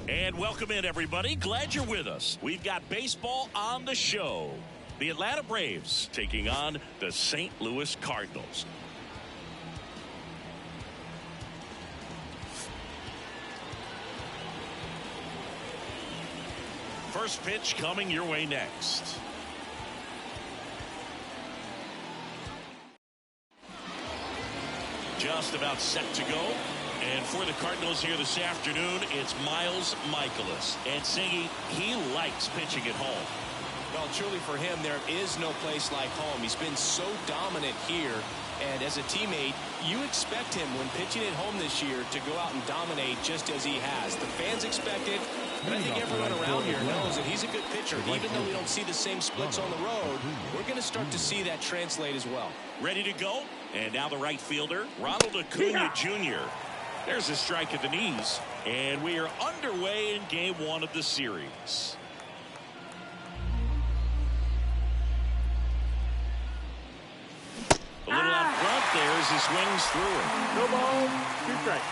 And welcome in, everybody. Glad you're with us. We've got baseball on the show. The Atlanta Braves taking on the St. Louis Cardinals. First pitch coming your way next. Just about set to go. And for the Cardinals here this afternoon, it's Miles Michaelis. And Singy, he likes pitching at home. Well, truly for him, there is no place like home. He's been so dominant here. And as a teammate, you expect him when pitching at home this year to go out and dominate just as he has. The fans expect it, but I think everyone around here knows that he's a good pitcher. Even though we don't see the same splits on the road, we're going to start to see that translate as well. Ready to go? And now the right fielder, Ronald Acuna Jr. There's a strike at the knees, and we are underway in game one of the series. A little out front there as he swings through it. No ball, 2 strikes.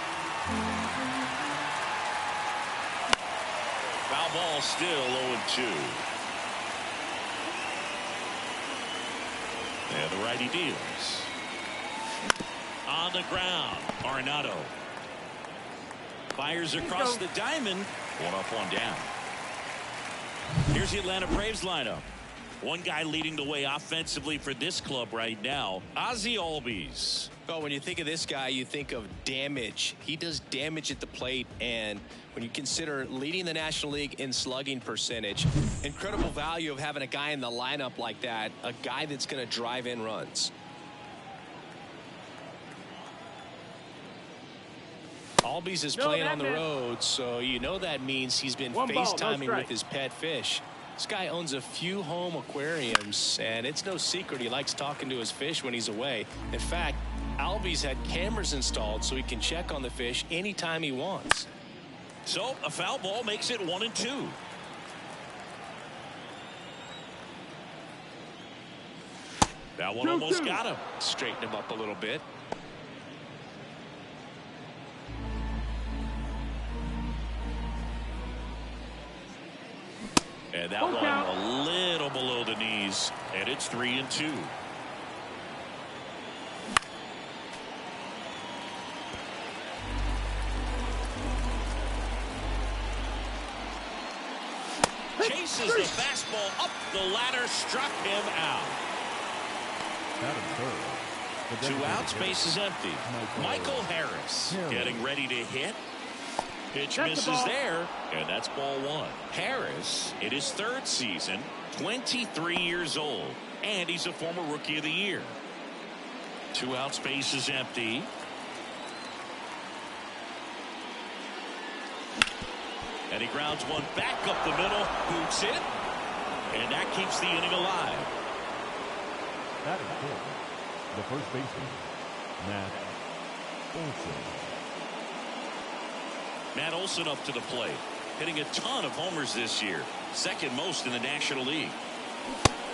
Foul ball still 0-2. And the righty deals. On the ground, Arenado. Fires across the diamond. One up, one down. Here's the Atlanta Braves lineup. One guy leading the way offensively for this club right now, Ozzie Albies. Well, when you think of this guy, you think of damage. He does damage at the plate, and when you consider leading the National League in slugging percentage, incredible value of having a guy in the lineup like that, a guy that's going to drive in runs. Albies is playing on the road, so you know that means he's been FaceTiming with his pet fish. This guy owns a few home aquariums, and it's no secret he likes talking to his fish when he's away. In fact, Albies had cameras installed so he can check on the fish anytime he wants. So a foul ball makes it 1-2. That one almost got him. Straighten him up a little bit. And that one a little below the knees, and it's 3-2. Chases the fastball up the ladder, struck him out. 2 outs, base is empty. Michael Harris getting ready to hit. Pitch misses there, and that's ball 1. Harris, in his 3rd season, 23 years old, and he's a former Rookie of the Year. 2 outs, base is empty. And he grounds one back up the middle, boots it, and that keeps the inning alive. That is good. The first baseman, Matt Olson. Matt Olson up to the plate, hitting a ton of homers this year, 2nd most in the National League.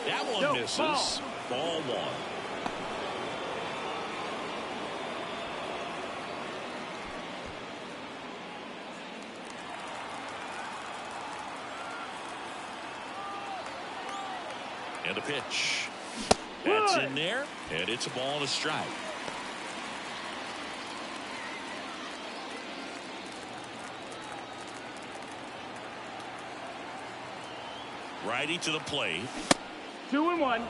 That one misses. Ball 1. And a pitch. That's in there, and it's a ball and a strike. Righty to the plate. 2-1.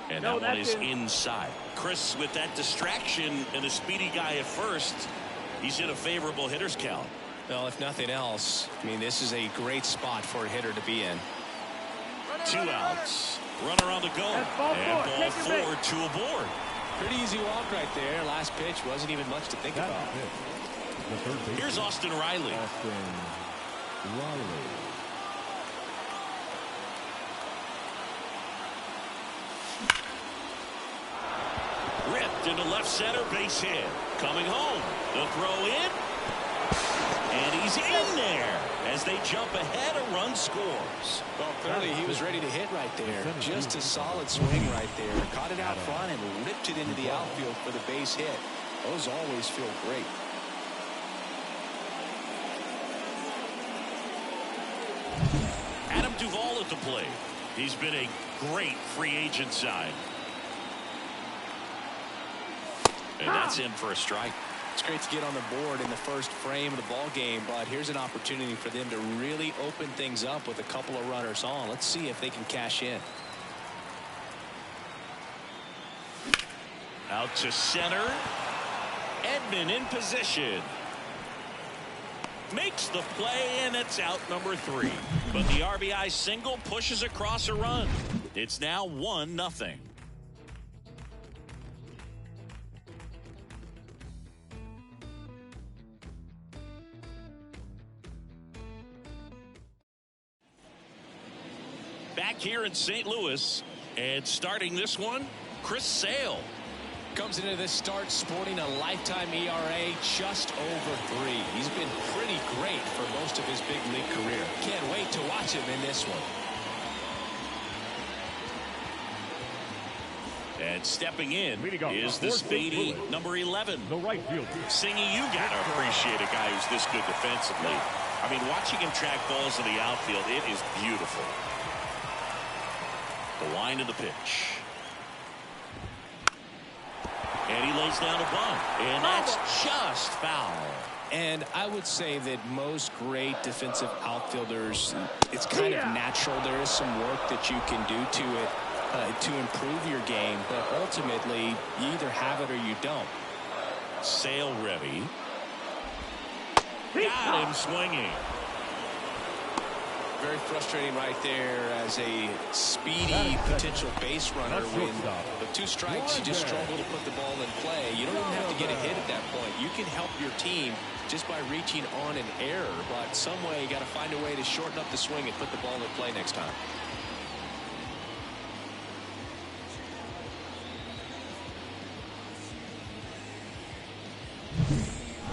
And that one is inside. Chris, with that distraction and a speedy guy at first, he's in a favorable hitter's count. Well, if nothing else, I mean, this is a great spot for a hitter to be in. 2 outs. Runner on the go. And ball 4, 2 aboard. Pretty easy walk right there. Last pitch wasn't even much to think about. Here's Austin Riley. Ripped into left center, base hit. Coming home. The throw in. And he's in there. As they jump ahead, a run scores. Well, clearly he was ready to hit right there. Just a solid swing right there. Caught it out front and ripped it into the outfield for the base hit. Those always feel great. Adam Duvall at the plate. He's been a great free agent sign. And that's in for a strike. It's great to get on the board in the first frame of the ball game, but here's an opportunity for them to really open things up with a couple of runners on. Let's see if they can cash in. Out to center. Edman in position. Makes the play, and it's out number 3. But the RBI single pushes across a run. It's now 1-0. Back here in St. Louis, and starting this one, Chris Sale. Comes into this start sporting a lifetime ERA just over 3. He's been pretty great for most of his big league career. Can't wait to watch him in this one. And stepping in is the speedy number 11. The right field. Singy, you got to appreciate a guy who's this good defensively. I mean, watching him track balls in the outfield, it is beautiful. The line of the pitch. And he lays down a bunt. And that's just foul. And I would say that most great defensive outfielders, it's kind of natural. There is some work that you can do to it to improve your game. But ultimately, you either have it or you don't. Sale ready. Got him swinging. Very frustrating right there as a speedy potential base runner. When with 2 strikes, you just struggle to put the ball in play. You don't even have to get a hit at that point. You can help your team just by reaching on an error. But some way, you got to find a way to shorten up the swing and put the ball in play next time.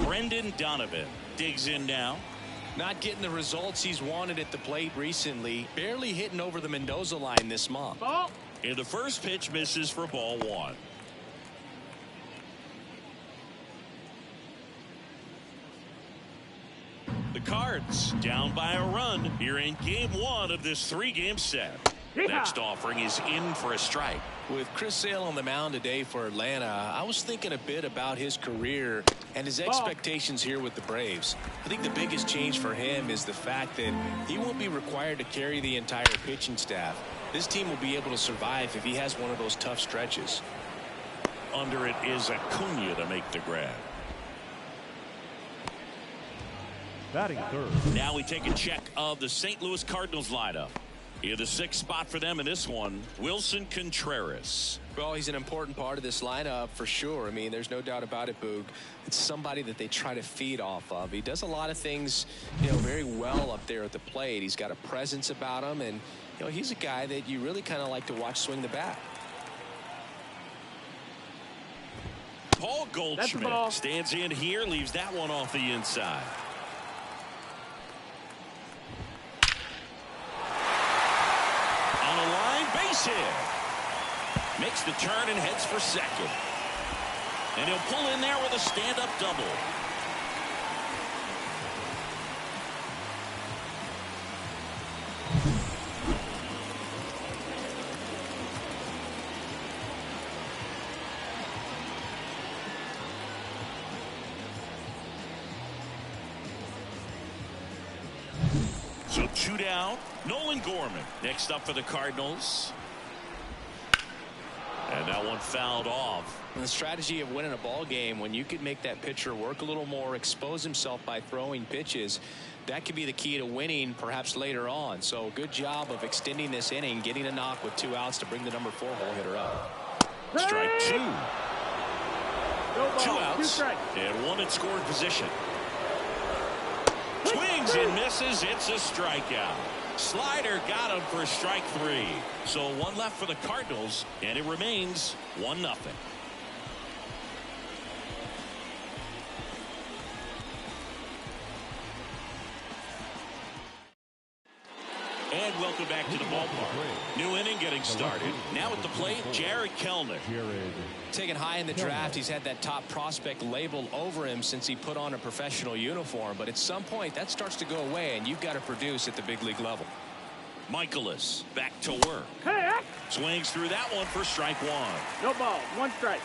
Brendan Donovan digs in now. Not getting the results he's wanted at the plate recently. Barely hitting over the Mendoza line this month. And the first pitch misses for ball 1. The Cards down by a run here in game 1 of this 3-game set. Next offering is in for a strike. With Chris Sale on the mound today for Atlanta, I was thinking a bit about his career and his expectations here with the Braves. I think the biggest change for him is the fact that he won't be required to carry the entire pitching staff. This team will be able to survive if he has one of those tough stretches. Under it is Acuna to make the grab. Batting third. Now we take a check of the St. Louis Cardinals lineup. In the 6th spot for them in this one, Wilson Contreras. Well, he's an important part of this lineup for sure. I mean, there's no doubt about it, Boog. It's somebody that they try to feed off of. He does a lot of things, very well up there at the plate. He's got a presence about him, and, he's a guy that you really kind of like to watch swing the bat. Paul Goldschmidt stands in here, leaves that one off the inside. Base hit. Makes the turn and heads for second. And he'll pull in there with a stand-up double. So 2 down. Nolan Gorman next up for the Cardinals. And that one fouled off. And the strategy of winning a ball game, when you could make that pitcher work a little more, expose himself by throwing pitches, that could be the key to winning perhaps later on. So good job of extending this inning, getting a knock with 2 outs to bring the number 4 hole hitter up. Strike 2. Two outs and one in scoring position. Swings and misses. It's a strikeout. Slider got him for strike three. So one left for the Cardinals, and it remains 1-0. And welcome back to the ballpark. New inning getting started. Now at the plate, Jared Kellner. Taken high in the draft, he's had that top prospect labeled over him since he put on a professional uniform. But at some point, that starts to go away, and you've got to produce at the big league level. Michaelis back to work. Swings through that one for strike one. No ball. One strike.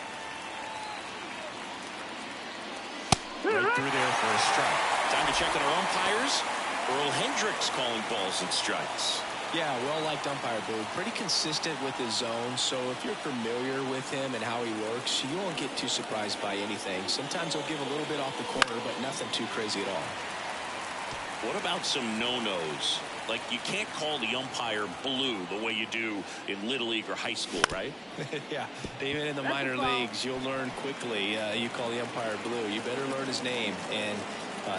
Right through there for a strike. Time to check on our umpires. Earl Hendricks calling balls and strikes. Yeah, well-liked umpire, Boo. Pretty consistent with his zone, so if you're familiar with him and how he works, you won't get too surprised by anything. Sometimes he'll give a little bit off the corner, but nothing too crazy at all. What about some no-nos? Like, you can't call the umpire blue the way you do in Little League or high school, right? Yeah, even in the minor leagues, you'll learn quickly. You call the umpire blue. You better learn his name, and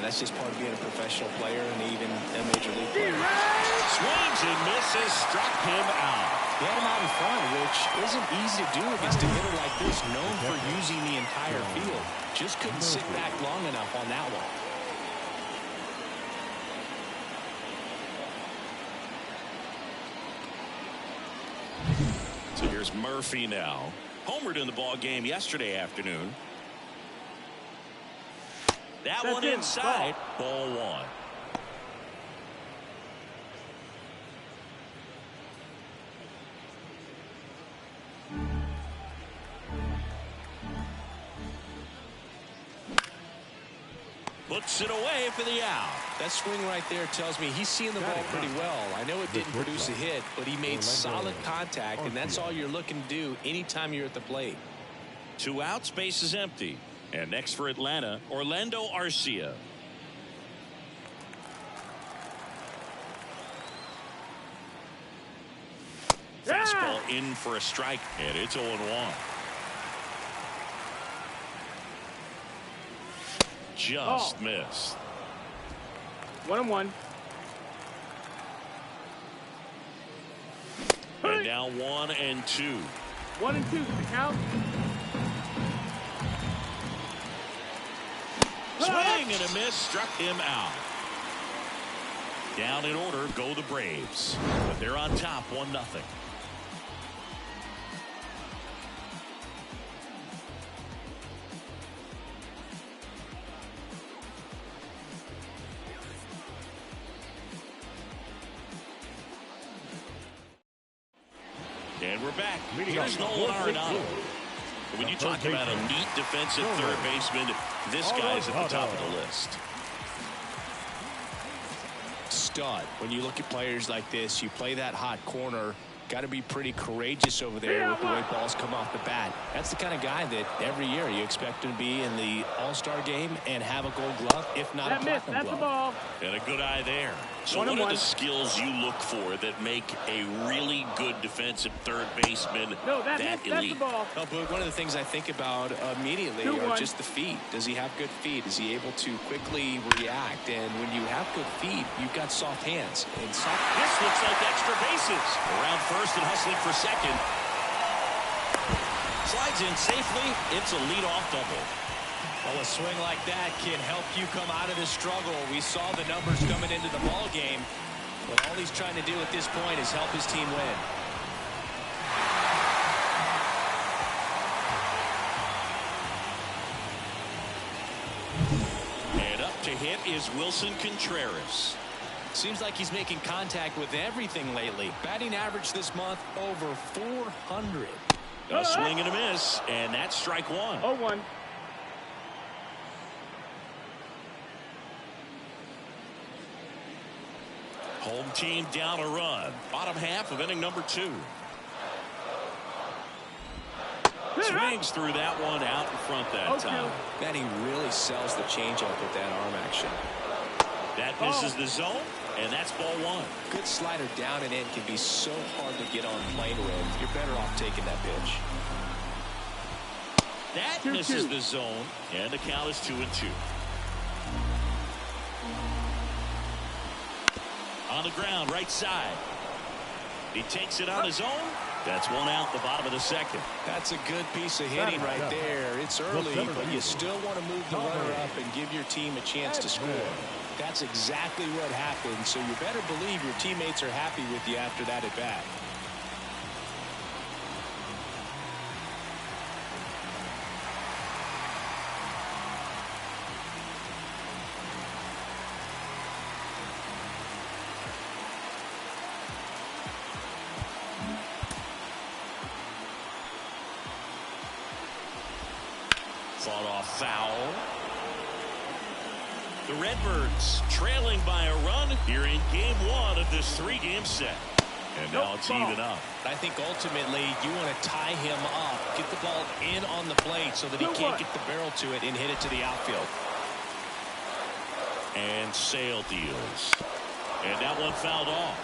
that's just part of being a professional player and even a major league player. Swings and misses, struck him out. He had him out in front, which isn't easy to do against a hitter like this, known for using the entire field. Just couldn't sit back long enough on that one. So here's Murphy now. Homered in the ball game yesterday afternoon. That one inside. Ball one. Puts it away for the out. That swing right there tells me he's seeing the ball pretty well. I know it didn't produce a hit, but he made solid contact, and that's all you're looking to do anytime you're at the plate. 2 outs, base is empty. And next for Atlanta, Orlando Arcia. Fastball in for a strike, and it's 0-1. Just missed. 1-1. And now 1-2. 1-2 the count. Swing and a miss, struck him out. Down in order go the Braves, but they're on top 1-0. And we're back. Here's Nolan Arenado. When you talk about a neat defensive third baseman, this guy's at the top of the list. Stud. When you look at players like this, you play that hot corner. Got to be pretty courageous over there with the way balls come off the bat. That's the kind of guy that every year you expect him to be in the All-Star game and have a Gold Glove, if not a Platinum Glove. And a good eye there. So what are the skills you look for that make a really good defensive third baseman that elite? Oh, but one of the things I think about immediately are just the feet. Does he have good feet? Is he able to quickly react? And when you have good feet, you've got soft hands. And this looks like extra bases. Around first and hustling for second. Slides in safely. It's a leadoff double. Well, a swing like that can help you come out of the struggle. We saw the numbers coming into the ball game, but all he's trying to do at this point is help his team win. And up to hit is Wilson Contreras. Seems like he's making contact with everything lately. Batting average this month over 400. A swing and a miss, and that's strike one. 0-1. Home team down a run. Bottom half of inning number 2. Swings through that one out in front that time. That he really sells the changeup with that arm action. That misses the zone, and that's ball one. Good slider down and in can be so hard to get on plane with. You're better off taking that pitch. That 2-2. misses the zone, and the count is 2-2. On the ground, right side. He takes it on his own. That's one out the bottom of the second. That's a good piece of hitting right there. It's early, but you still want to move the runner up and give your team a chance to score. That's exactly what happened, so you better believe your teammates are happy with you after that at bat. Fought off foul. The Redbirds trailing by a run here in game one of this three-game set. And now it's even up. I think ultimately you want to tie him up, get the ball in on the plate so that he can't get the barrel to it and hit it to the outfield. And Sale deals. And that one fouled off.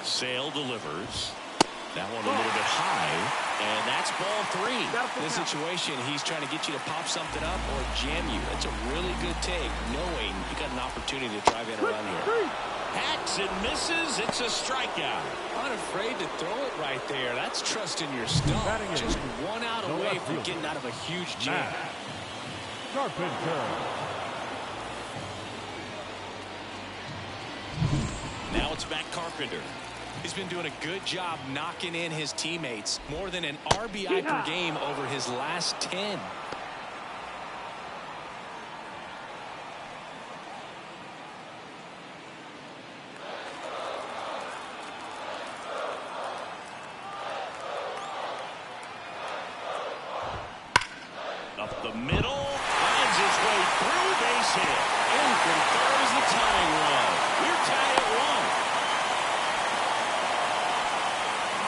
Sale delivers. That one a little bit high, and that's ball three. In this situation, he's trying to get you to pop something up or jam you. That's a really good take, knowing you got an opportunity to drive in a run here. Hacks and misses. It's a strikeout. Unafraid to throw it right there. That's trusting your stump. Just one out away from getting out of a huge jam. Carpenter. Now it's back Carpenter. He's been doing a good job knocking in his teammates. More than an RBI per game over his last 10. Up the middle. Finds his way through. Base hit. In from third is the tying run. We're tied at one.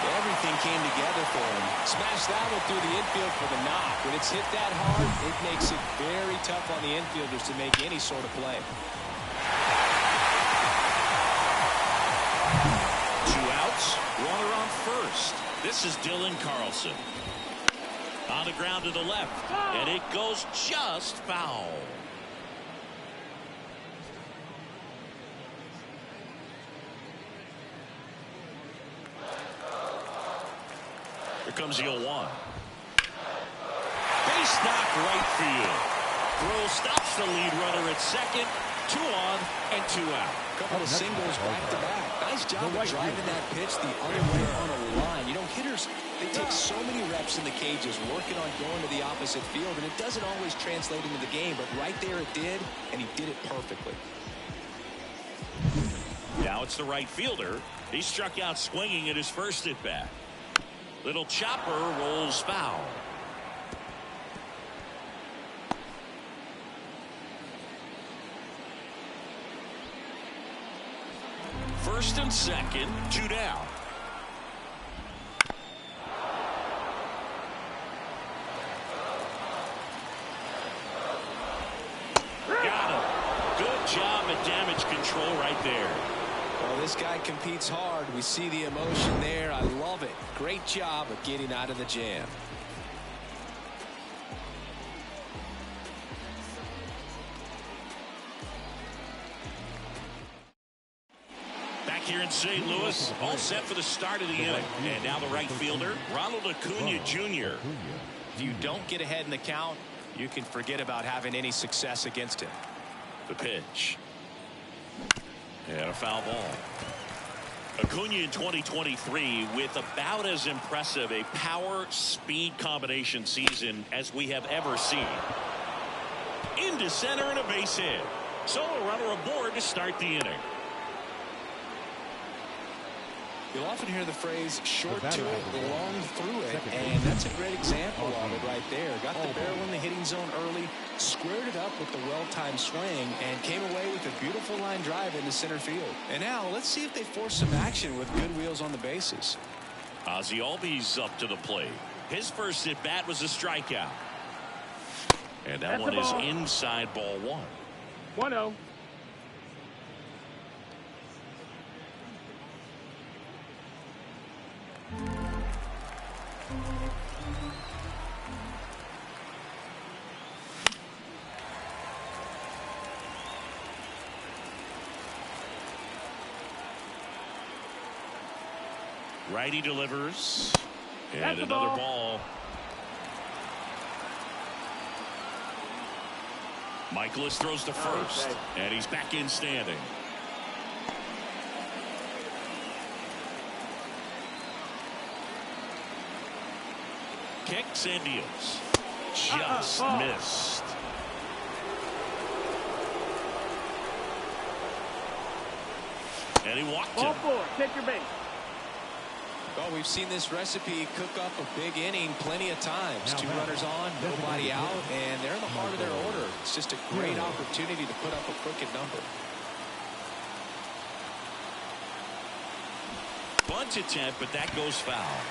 Everything came together for him. Smashed that one through the infield for the knock. When it's hit that hard, it makes it very tough on the infielders to make any sort of play. 2 outs. Runner on first. This is Dylan Carlson. On the ground to the left. And it goes just foul. Here comes the 0-1. Base knock right field. Throw stops the lead runner at second. 2 on and 2 out. Couple of singles back to back. Nice job of driving that pitch the other way on a line. You know, hitters, they take so many reps in the cages working on going to the opposite field, and it doesn't always translate into the game, but right there it did, and he did it perfectly. Now it's the right fielder. He struck out swinging at his first at bat. Little chopper rolls foul. First and second, 2 down. Got him. Good job at damage control right there. Well, this guy competes hard. We see the emotion there. I love it. Great job of getting out of the jam. Back here in St. Louis, all set for the start of the inning. And now the right fielder, Ronald Acuna Jr. If you don't get ahead in the count, you can forget about having any success against him. The pitch. And a foul ball. Acuna in 2023 with about as impressive a power-speed combination season as we have ever seen. Into center and a base hit. So a runner aboard to start the inning. You'll often hear the phrase short to it, long through it, and that's a great example of it right there. Got the barrel in the hitting zone early, squared it up with the well-timed swing, and came away with a beautiful line drive into center field. And now let's see if they force some action with good wheels on the bases. Ozzie Albies up to the plate. His first at bat was a strikeout. And that one is inside ball one. 1-0. Righty delivers. And That's the another ball. ball. Michaelis throws to first. Okay. And he's back in standing. Kicks and deals. Just missed. And he walked Ball him. 4. Take your base. Well, we've seen this recipe cook up a big inning plenty of times. Two runners on, nobody out, and they're in the heart of their order. It's just a great opportunity to put up a crooked number. Bunt attempt, but that goes foul.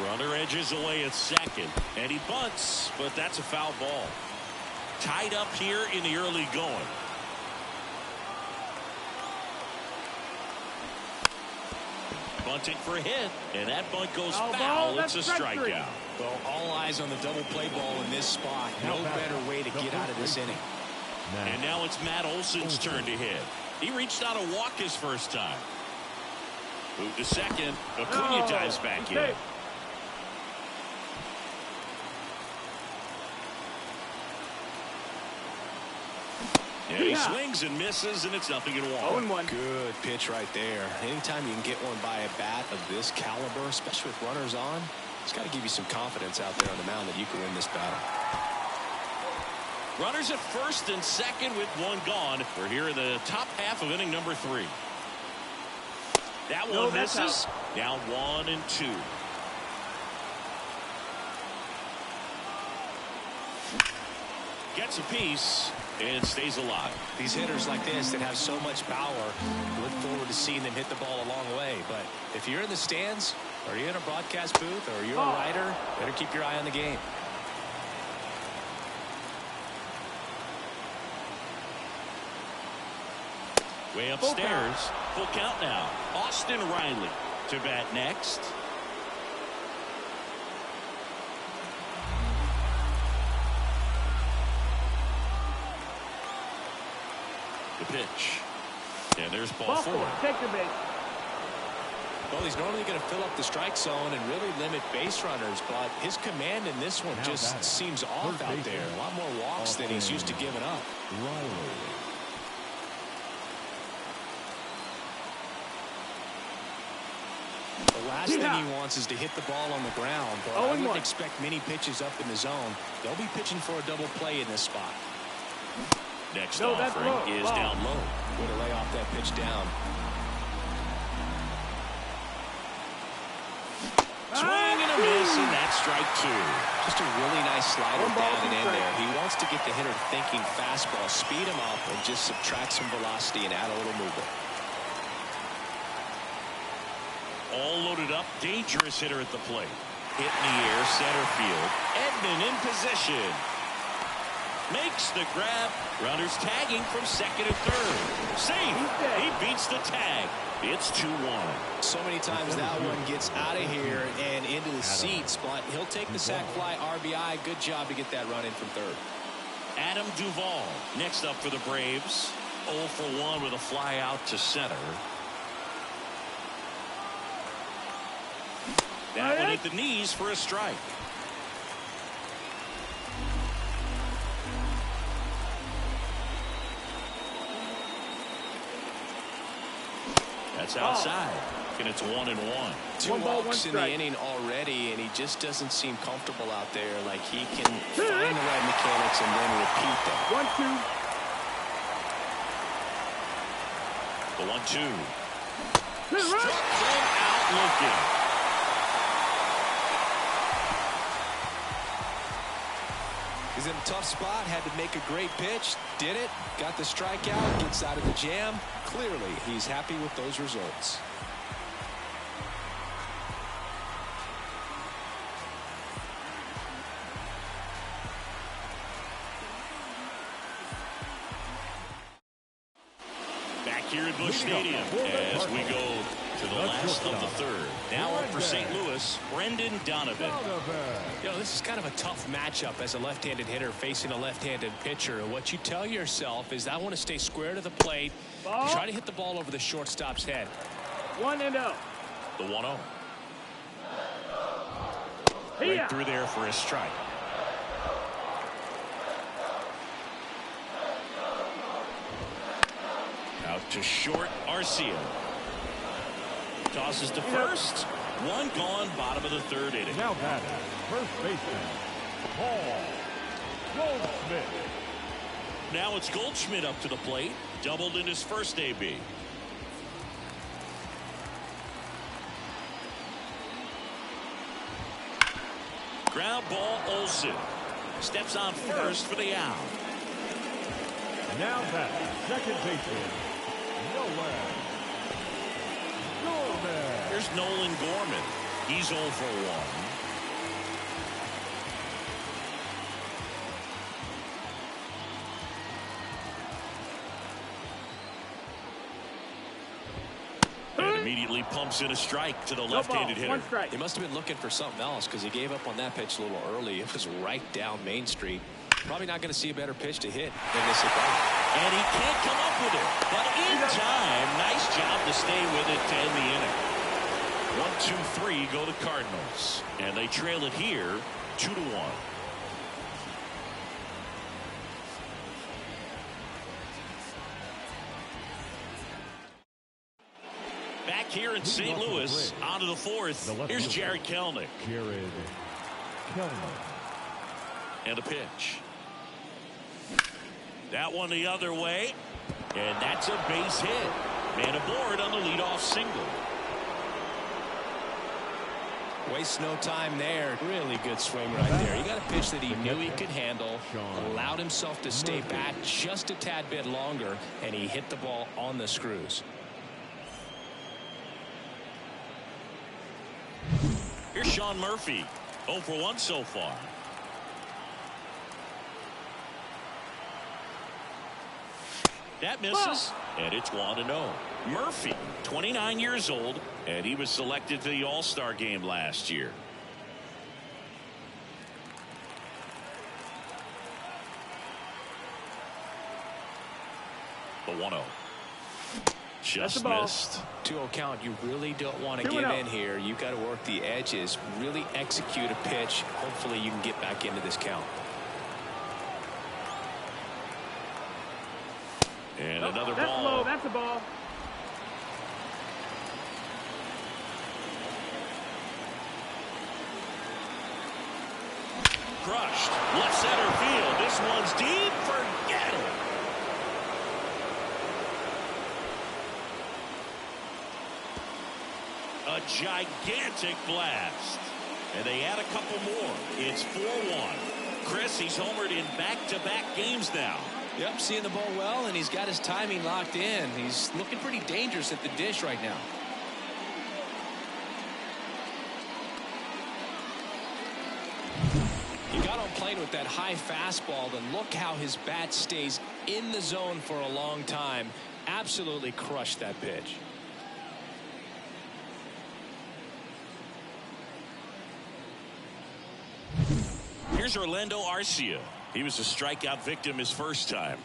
Runner edges away at second, and he bunts, but that's a foul ball. Tied up here in the early going. Bunting for a hit, and that bunt goes foul. It's a strikeout. Well, all eyes on the double play ball in this spot. No better way to get out of this inning. And now it's Matt Olson's turn to hit. He reached out a walk his first time. Move to second. Acuna dives back in. Yeah, he swings and misses, and it's 0-1. 0-1. Good pitch right there. Anytime you can get one by a bat of this caliber, especially with runners on, it's got to give you some confidence out there on the mound that you can win this battle. Runners at first and second with one gone. We're here in the top half of inning number 3. That one misses. Now 1-2. Gets a piece and stays alive. These hitters like this that have so much power, look forward to seeing them hit the ball a long way. But if you're in the stands, or you're in a broadcast booth, or you're a writer, better keep your eye on the game. Way upstairs. Full count now. Austin Riley to bat next. The pitch. And there's ball 4. Take your base. Well, he's normally going to fill up the strike zone and really limit base runners, but his command in this one just seems off out there. A lot more walks than he's used to giving up. The last thing he wants is to hit the ball on the ground, but I wouldn't expect many pitches up in the zone. They'll be pitching for a double play in this spot. Next offering is down low. Way to lay off that pitch down. Swing and a miss, and that's strike 2. Just a really nice slider down and in there. He wants to get the hitter thinking fastball, speed him up, and just subtract some velocity and add a little movement. All loaded up, dangerous hitter at the plate. Hit in the air, center field. Edman in position. Makes the grab. Runners tagging from second and third. Safe. He beats the tag. It's 2-1. So many times that one gets out of here and into the seats, but he'll take the sac fly RBI. Good job to get that run in from third. Adam Duvall next up for the Braves. 0 for 1 with a fly out to center. That one hit the knees for a strike. That's outside, and it's 1-1. 2 walks in the inning already, and he just doesn't seem comfortable out there. Like he can find the right mechanics and then repeat them. 1-2. Struck him out looking. He's in a tough spot, had to make a great pitch, did it, got the strikeout, gets out of the jam. Clearly, he's happy with those results. here at Busch Stadium as we go to the last of the third. Now up for St. Louis, Brendan Donovan. You know, this is kind of a tough matchup as a left-handed hitter facing a left-handed pitcher. And what you tell yourself is I want to stay square to the plate, try to hit the ball over the shortstop's head. 1-0. The 1-0. Right through there for a strike. Out to short, Arcia. Tosses to first. One gone, bottom of the third inning. Now batting, first baseman, Paul Goldschmidt. Now it's Goldschmidt up to the plate. Doubled in his first AB. Ground ball, Olsen. Steps on first for the out. Now batting, second baseman, Nolan Gorman. Here's Nolan Gorman. He's 0 for 1. Immediately pumps in a strike to the left-handed hitter. He must have been looking for something else because he gave up on that pitch a little early. It was right down Main Street. Probably not going to see a better pitch to hit than this at bat. And he can't come up with it. But in time, nice job to stay with it to end the inning. 1-2-3 go the Cardinals. And they trail it here 2-1. Back here in St. Louis, on to the fourth. Here's Jared Kelenic. And a pitch. That one the other way. And that's a base hit. Man aboard on the leadoff single. Wastes no time there. Really good swing right there. He got a pitch that he knew he could handle, allowed himself to stay back just a tad bit longer, and he hit the ball on the screws. Here's Sean Murphy. 0 for 1 so far. That misses, and it's 1-0. Murphy, 29 years old, and he was selected to the All-Star game last year. The 1-0. Just missed. 2-0 count. You really don't want to give in here. You've got to work the edges, really execute a pitch. Hopefully you can get back into this count. And another that's ball. Low. That's a ball. Crushed. Left center field. This one's deep. Forget it. A gigantic blast. And they add a couple more. It's 4-1. Chris, he's homered in back-to-back games now. Yep, seeing the ball well, and he's got his timing locked in. He's looking pretty dangerous at the dish right now. He got on plane with that high fastball, and look how his bat stays in the zone for a long time. Absolutely crushed that pitch. Here's Orlando Arcia. He was a strikeout victim his first time.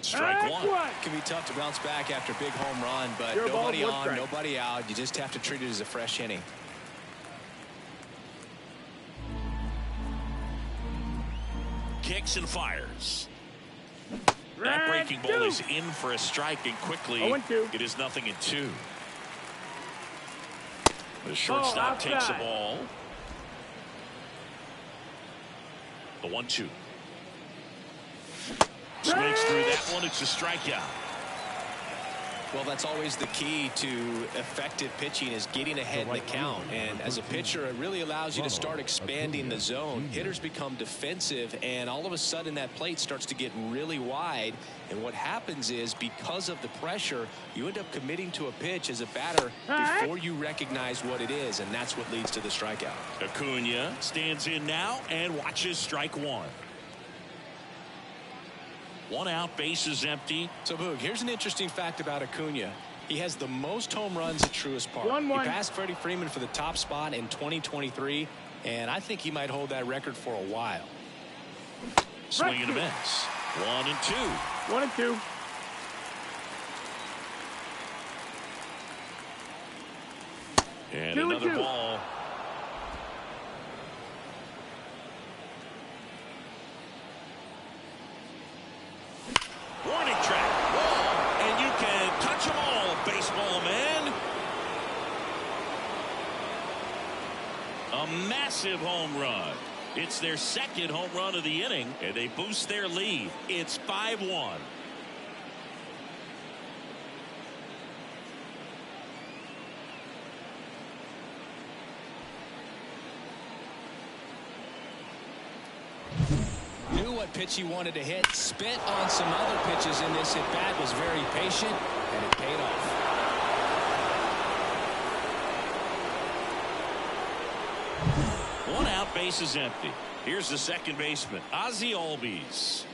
Strike one. It can be tough to bounce back after a big home run, but nobody on, nobody out. You just have to treat it as a fresh inning. Kicks and fires. That breaking ball is in for a strike, and quickly it is 0-2. The shortstop takes the ball. The 1-2. Swings through that one. It's a strikeout. Well, that's always the key to effective pitching, is getting ahead in the count. And as a pitcher, it really allows you to start expanding the zone. Hitters become defensive, and all of a sudden that plate starts to get really wide. And what happens is, because of the pressure, you end up committing to a pitch as a batter before you recognize what it is, and that's what leads to the strikeout. Acuna stands in now and watches strike one. One out, base is empty. So, Boog, here's an interesting fact about Acuna. He has the most home runs at Truist Park. 1-1. He passed Freddie Freeman for the top spot in 2023, and I think he might hold that record for a while. Swing and a miss. 1-2. 1-2. And another ball. Warning track. Whoa. And you can touch them all, baseball man. A massive home run. It's their second home run of the inning, and they boost their lead. It's 5-1. Knew what pitch he wanted to hit, spent on some other pitches in this at-bat, was very patient, and it paid off. One out, base is empty. Here's the second baseman, Ozzie Albies.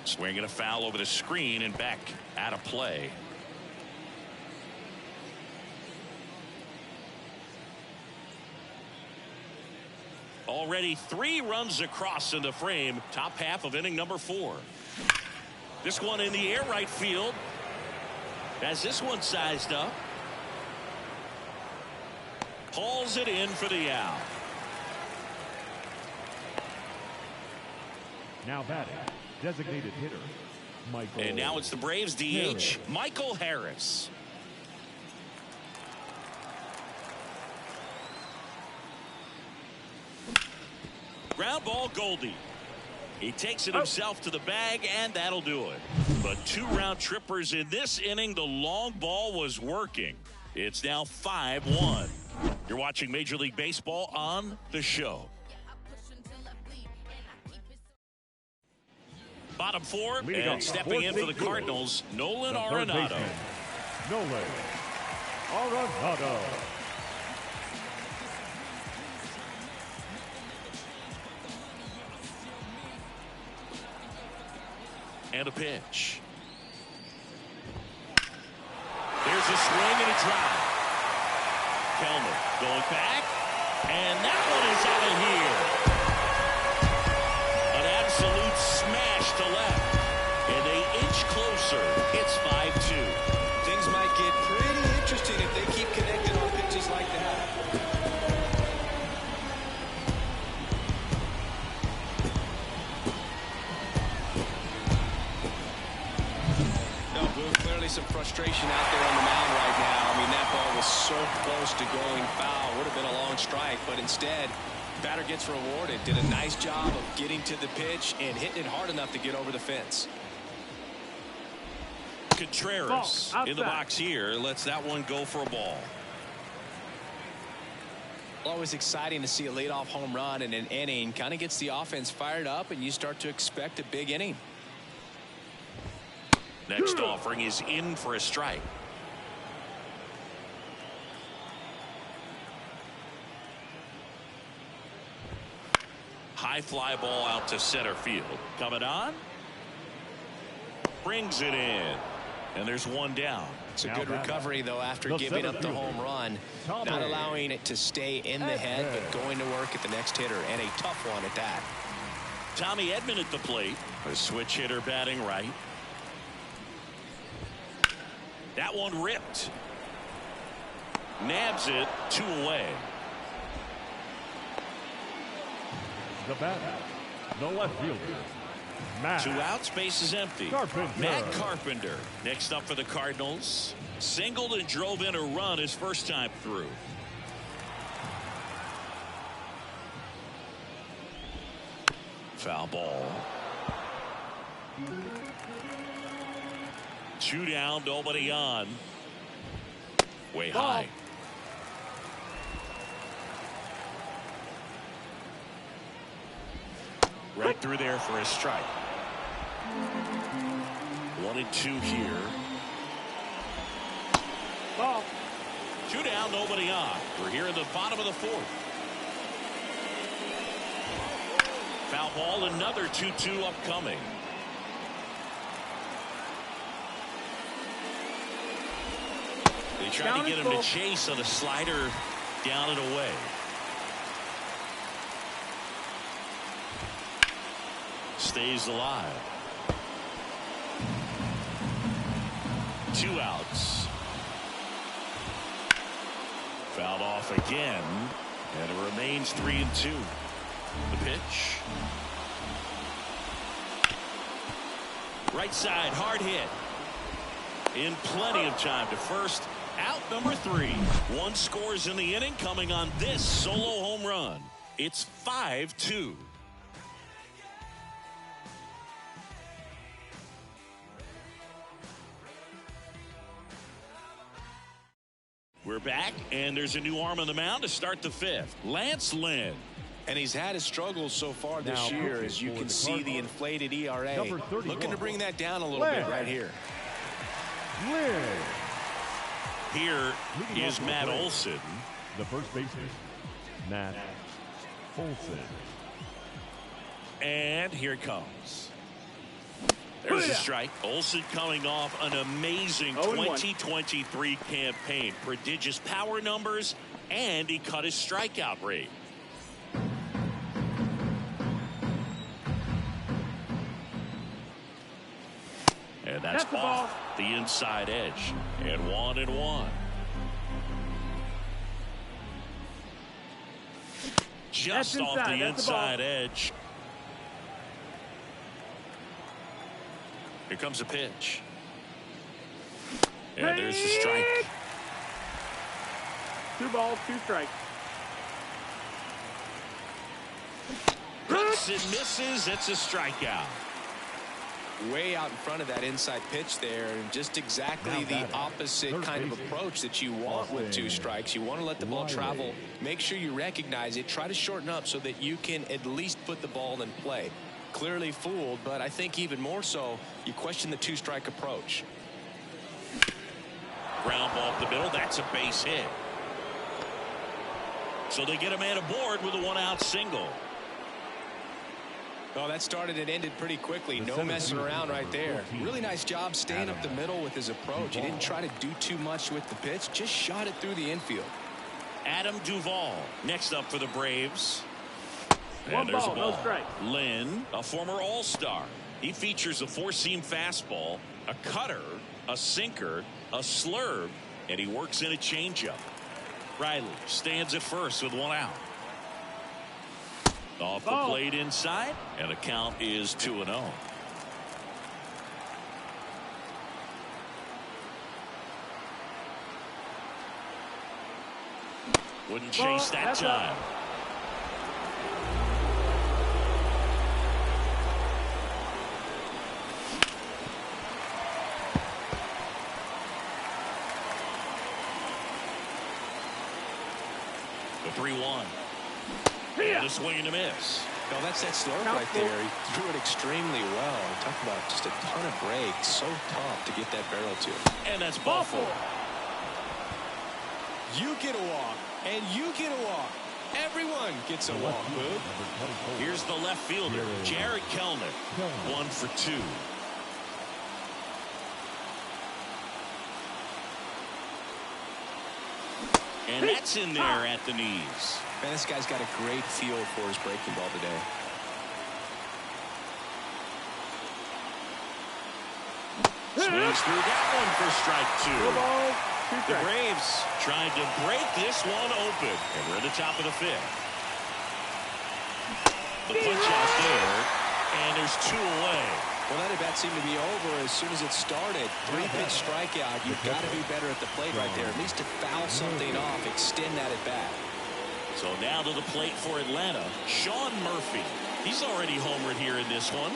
Swinging a foul over the screen and back out of play. Already 3 runs across in the frame. Top half of inning number 4. This one in the air right field. Has this one sized up. Hauls it in for the out. Now batting, designated hitter, Michael. And now it's the Braves DH, Michael Harris. Ground ball, Goldie. He takes it himself to the bag, and that'll do it. But 2 round trippers in this inning. The long ball was working. It's now 5-1. You're watching Major League Baseball on The Show. Bottom 4, and stepping in for the Cardinals, Nolan Arenado. Nolan Arenado. And a pitch. There's a swing and a drive. Kelman going back, and that one is out of here. An absolute smash to left, and they inch closer. It's 5-2. Things might get pretty interesting if they keep connecting on pitches like that. No, Boog, clearly some frustration out there on the mound right now. I mean, that ball was so close to going foul. Would have been a long strike, but instead, batter gets rewarded. Did a nice job of getting to the pitch and hitting it hard enough to get over the fence. Contreras in the box here. Lets that one go for a ball. Always exciting to see a leadoff home run in an inning. Kind of gets the offense fired up, and you start to expect a big inning. Next offering is in for a strike. High fly ball out to center field. Coming on. Brings it in. And there's one down. It's a good recovery, though, after giving up the home run. Not allowing it to stay in the head, but going to work at the next hitter, and a tough one at that. Tommy Edman at the plate. A switch hitter batting right. That one ripped. Nabs it 2 away. The batter, the left fielder, Matt. 2 outs, base is empty. Carpenter. Matt Carpenter next up for the Cardinals. Singled and drove in a run his first time through. Foul ball. 2 down, nobody on. Way high. Right through there for a strike. 1-2 here. Ball. 2 down, nobody on. We're here in the bottom of the 4th. Foul ball, another 2-2 upcoming. They tried to get him to chase on a slider down and away. Stays alive. 2 outs. Fouled off again, and it remains 3-2. The pitch. Right side, hard hit. In plenty of time to first. Out number 3. 1 scores in the inning, coming on this solo home run. It's 5-2. We're back, and there's a new arm on the mound to start the 5th. Lance Lynn. And he's had his struggles so far this year, as you can see the inflated ERA. Looking to bring that down a little bit right here. Here is Matt Olson. The first baseman, Matt Olson. And here it comes. There's a strike. Olson coming off an amazing 2023 campaign. Prodigious power numbers, and he cut his strikeout rate. And that's off the inside edge. And 1-1. Just off the inside edge. Here comes a pitch. And there's the strike. 2 balls, 2 strikes. Hits and misses. It's a strikeout. Way out in front of that inside pitch there, and just exactly the opposite kind of approach that you want with 2 strikes. You want to let the ball travel. Make sure you recognize it. Try to shorten up so that you can at least put the ball in play. Clearly fooled, but I think even more so, you question the 2-strike approach. Ground ball up the middle. That's a base hit. So they get a man aboard with a 1-out single. Oh, that started and ended pretty quickly. No messing around right there. Really nice job staying up the middle with his approach. He didn't try to do too much with the pitch. Just shot it through the infield. Adam Duvall next up for the Braves. One there's ball, a ball. no strike. Lynn, a former All-Star. He features a 4-seam fastball, a cutter, a sinker, a slurve, and he works in a changeup. Riley stands at first with 1 out. Off the plate inside, and the count is 2-0. Wouldn't chase that time. The 3-1. And a swing and a miss. No, that's that slurve right there. He threw it extremely well. Talk about just a ton of breaks. So tough to get that barrel to. And that's ball 4. You get a walk, and you get a walk. Everyone gets a walk, Boog. Here's the left fielder, Jared Kelnick. 1 for 2. And that's in there at the knees. Man, this guy's got a great feel for his breaking ball today. Swings through that one for strike 2. The Braves trying to break this one open. And we're at the top of the 5th. The punch out there. And there's 2 away. Well, that at-bat seemed to be over as soon as it started. 3-pitch strikeout. You've got to be better at the plate right there. At least to foul something off, extend that at-bat. So now to the plate for Atlanta, Sean Murphy. He's already homered here in this one.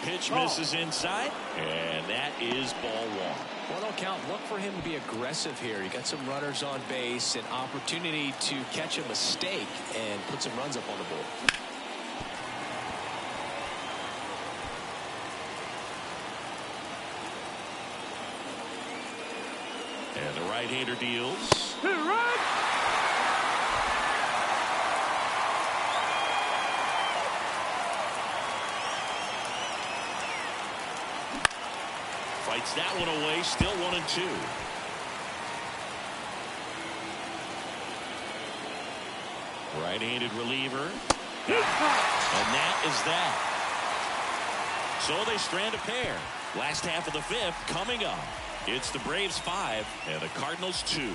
Pitch misses inside, and that is ball 1. Well, don't count. Look for him to be aggressive here. You got some runners on base, an opportunity to catch a mistake and put some runs up on the board. And the right-hander deals. Fights that one away. Still 1-2. Right-handed reliever. And that is that. So they strand a pair. Last half of the fifth coming up. It's the Braves 5 and the Cardinals 2.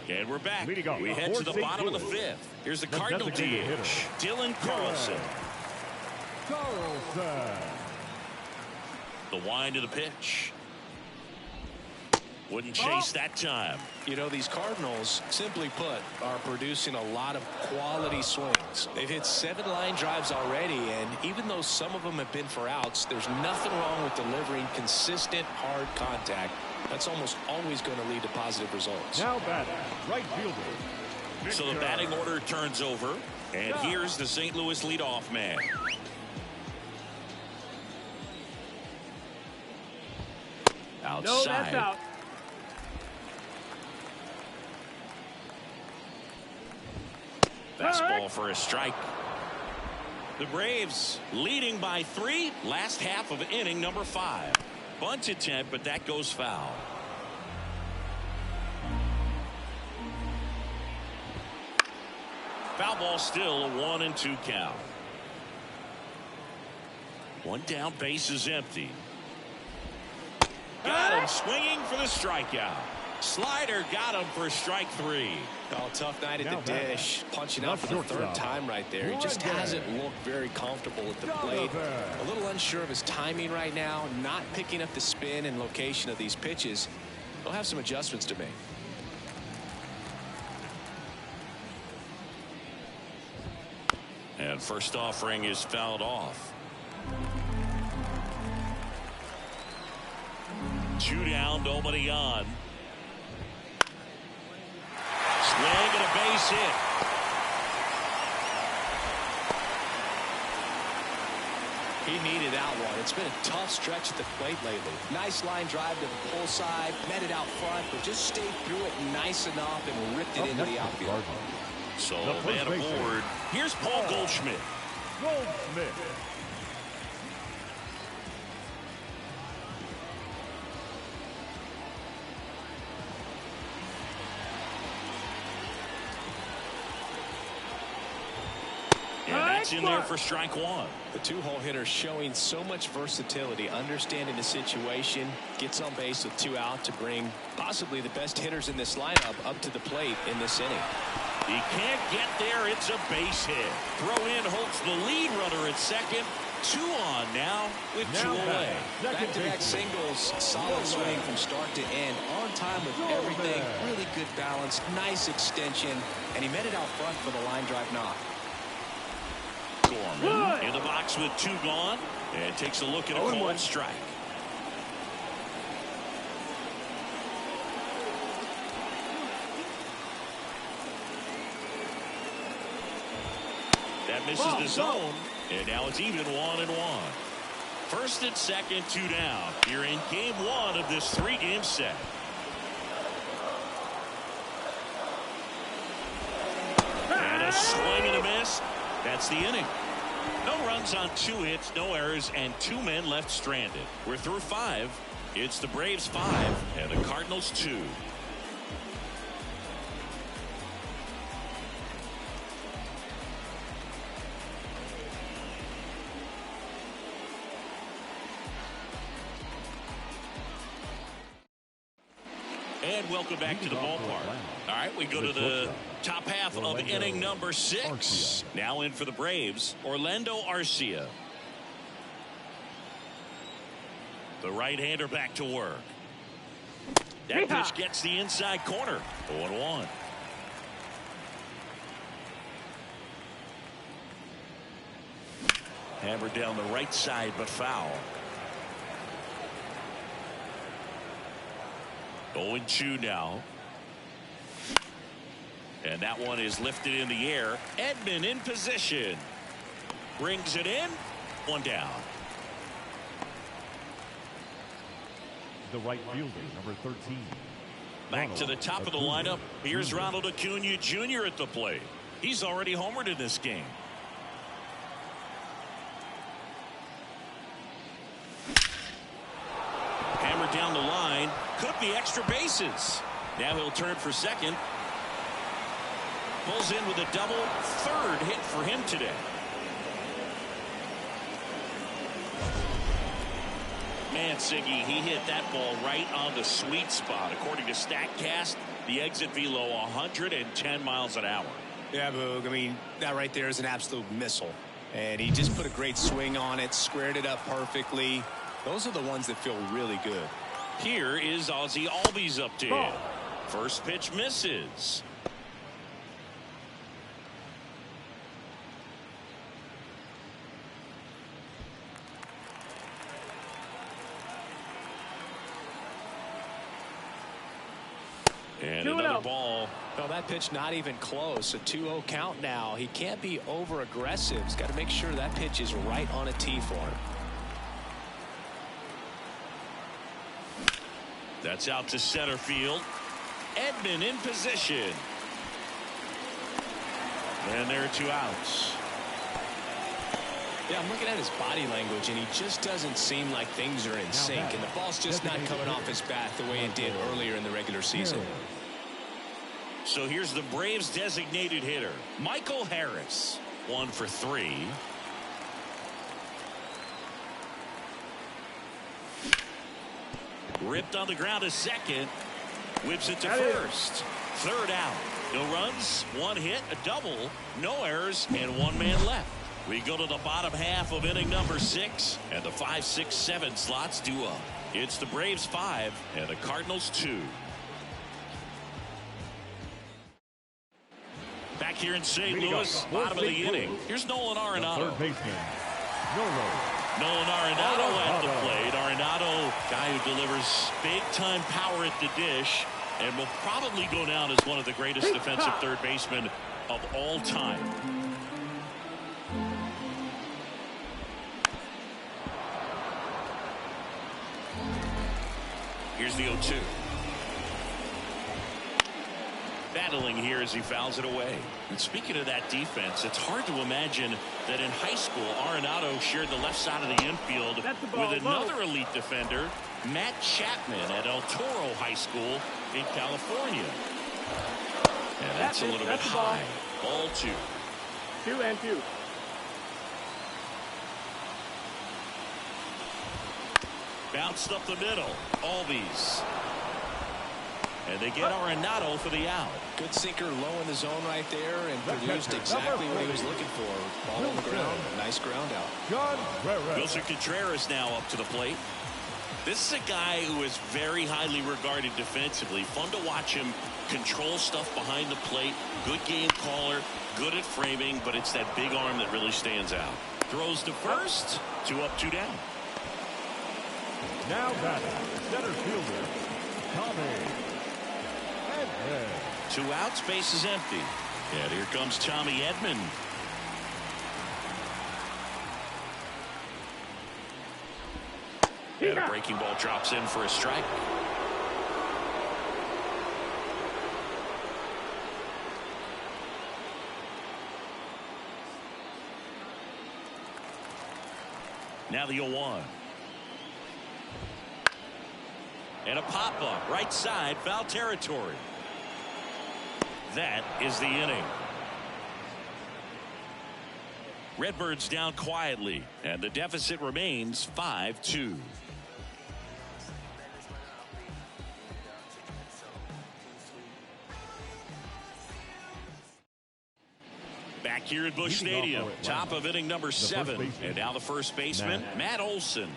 And we're back. We head to the bottom of the fifth. Here's the Cardinal DH, Dylan Carlson. The wind of the pitch. Wouldn't chase that time. You know, these Cardinals, simply put, are producing a lot of quality swings. They've hit 7 line drives already, and even though some of them have been for outs, there's nothing wrong with delivering consistent, hard contact. That's almost always going to lead to positive results. Now batting, right fielder. So the batting order turns over, and here's the St. Louis leadoff man. Outside. No, that's out. Fastball for a strike. The Braves leading by 3. Last half of inning number 5. Bunt attempt, but that goes foul. Foul ball, still a 1-2 count. One down, base is empty. Got him swinging for the strikeout. Slider got him for strike 3. Oh, tough night at the dish. Punching out for the 3rd time right there. He just hasn't looked very comfortable at the plate. A little unsure of his timing right now. Not picking up the spin and location of these pitches. He'll have some adjustments to make. And first offering is fouled off. 2 down, nobody on. Swing and a base hit. He needed that one. It's been a tough stretch at the plate lately. Nice line drive to the pull side, met it out front, but just stayed through it nice enough and ripped it into the outfield. So man aboard. Here's Paul Goldschmidt. In there for strike 1. The 2-hole hitter showing so much versatility, understanding the situation, gets on base with 2 out to bring possibly the best hitters in this lineup up to the plate in this inning. He can't get there. It's a base hit. Throw in holds the lead runner at second. 2 on now with 2 away. Back-to-back singles, solid swing from start to end, on time with everything, really good balance, nice extension, and he met it out front for the line drive knock. Gorman in the box with 2 gone and takes a look at a called strike. That misses the zone, and now it's even 1-1. First and second, 2 down. You're in game 1 of this 3-game set. And a swing and a miss. That's the inning. No runs on 2 hits, no errors, and 2 men left stranded. We're through 5. It's the Braves 5 and the Cardinals 2. And welcome back to the ballpark. All right, we go to the top half of inning number 6. Now in for the Braves, Orlando Arcia. The right-hander back to work. That pitch gets the inside corner. 0-1. Hammered down the right side, but foul. 0-2 now. And that one is lifted in the air. Edman in position. Brings it in. 1 down. the right fielder, number 13. Back to the top of the lineup. Here's Ronald Acuna Jr. at the plate. He's already homered in this game. Hammered down the line. Could be extra bases. Now he'll turn for second. Pulls in with a double. Third hit for him today. Man, Siggy, he hit that ball right on the sweet spot. According to StatCast, the exit velo 110 miles an hour. Yeah, Boog. I mean, that right there is an absolute missile. And he just put a great swing on it, squared it up perfectly. Those are the ones that feel really good. Here is Ozzie Albies up to hit. First pitch misses. And another ball. Well, that pitch not even close. A 2-0 count now. He can't be over aggressive. He's got to make sure that pitch is right on a tee for him. That's out to center field. Edman in position. And there are 2 outs. Yeah, I'm looking at his body language, and he just doesn't seem like things are in sync, and the ball's just not coming off his bat the way it did earlier in the regular season. So here's the Braves designated hitter, Michael Harris. 1 for 3. Ripped on the ground to second. Whips it to first. Third out. No runs, 1 hit, a double, no errors, and 1 man left. We go to the bottom half of inning number 6, and the 5, 6, 7 slots due up. It's the Braves 5 and the Cardinals 2. Back here in St. Louis, bottom of the inning. Here's Nolan Arenado. Third baseman, Nolan Arenado at the plate. Arenado, guy who delivers big-time power at the dish and will probably go down as one of the greatest defensive third basemen of all time. Here's the 0-2. Battling here as he fouls it away. And speaking of that defense, it's hard to imagine that in high school Arenado shared the left side of the infield with another elite defender, Matt Chapman, at El Toro High School in California. And that's a little bit high. Ball 2. 2-2. Bounced up the middle. Albies. And they get Arenado for the out. Good sinker low in the zone right there and produced exactly what he was looking for. Ball on the ground. Nice ground out. Wilson Contreras now up to the plate. This is a guy who is very highly regarded defensively. Fun to watch him control stuff behind the plate. Good game caller. Good at framing, but it's that big arm that really stands out. Throws to first. 2 up, 2 down. Now batting, center fielder, Tommy. 2 outs, base is empty. And here comes Tommy Edman. And a breaking ball drops in for a strike. Now the 0-1. And a pop-up, right side, foul territory. That is the inning. Redbirds down quietly, and the deficit remains 5-2. Back here at Busch Stadium, top of inning number 7, and now the first baseman, Matt Olson.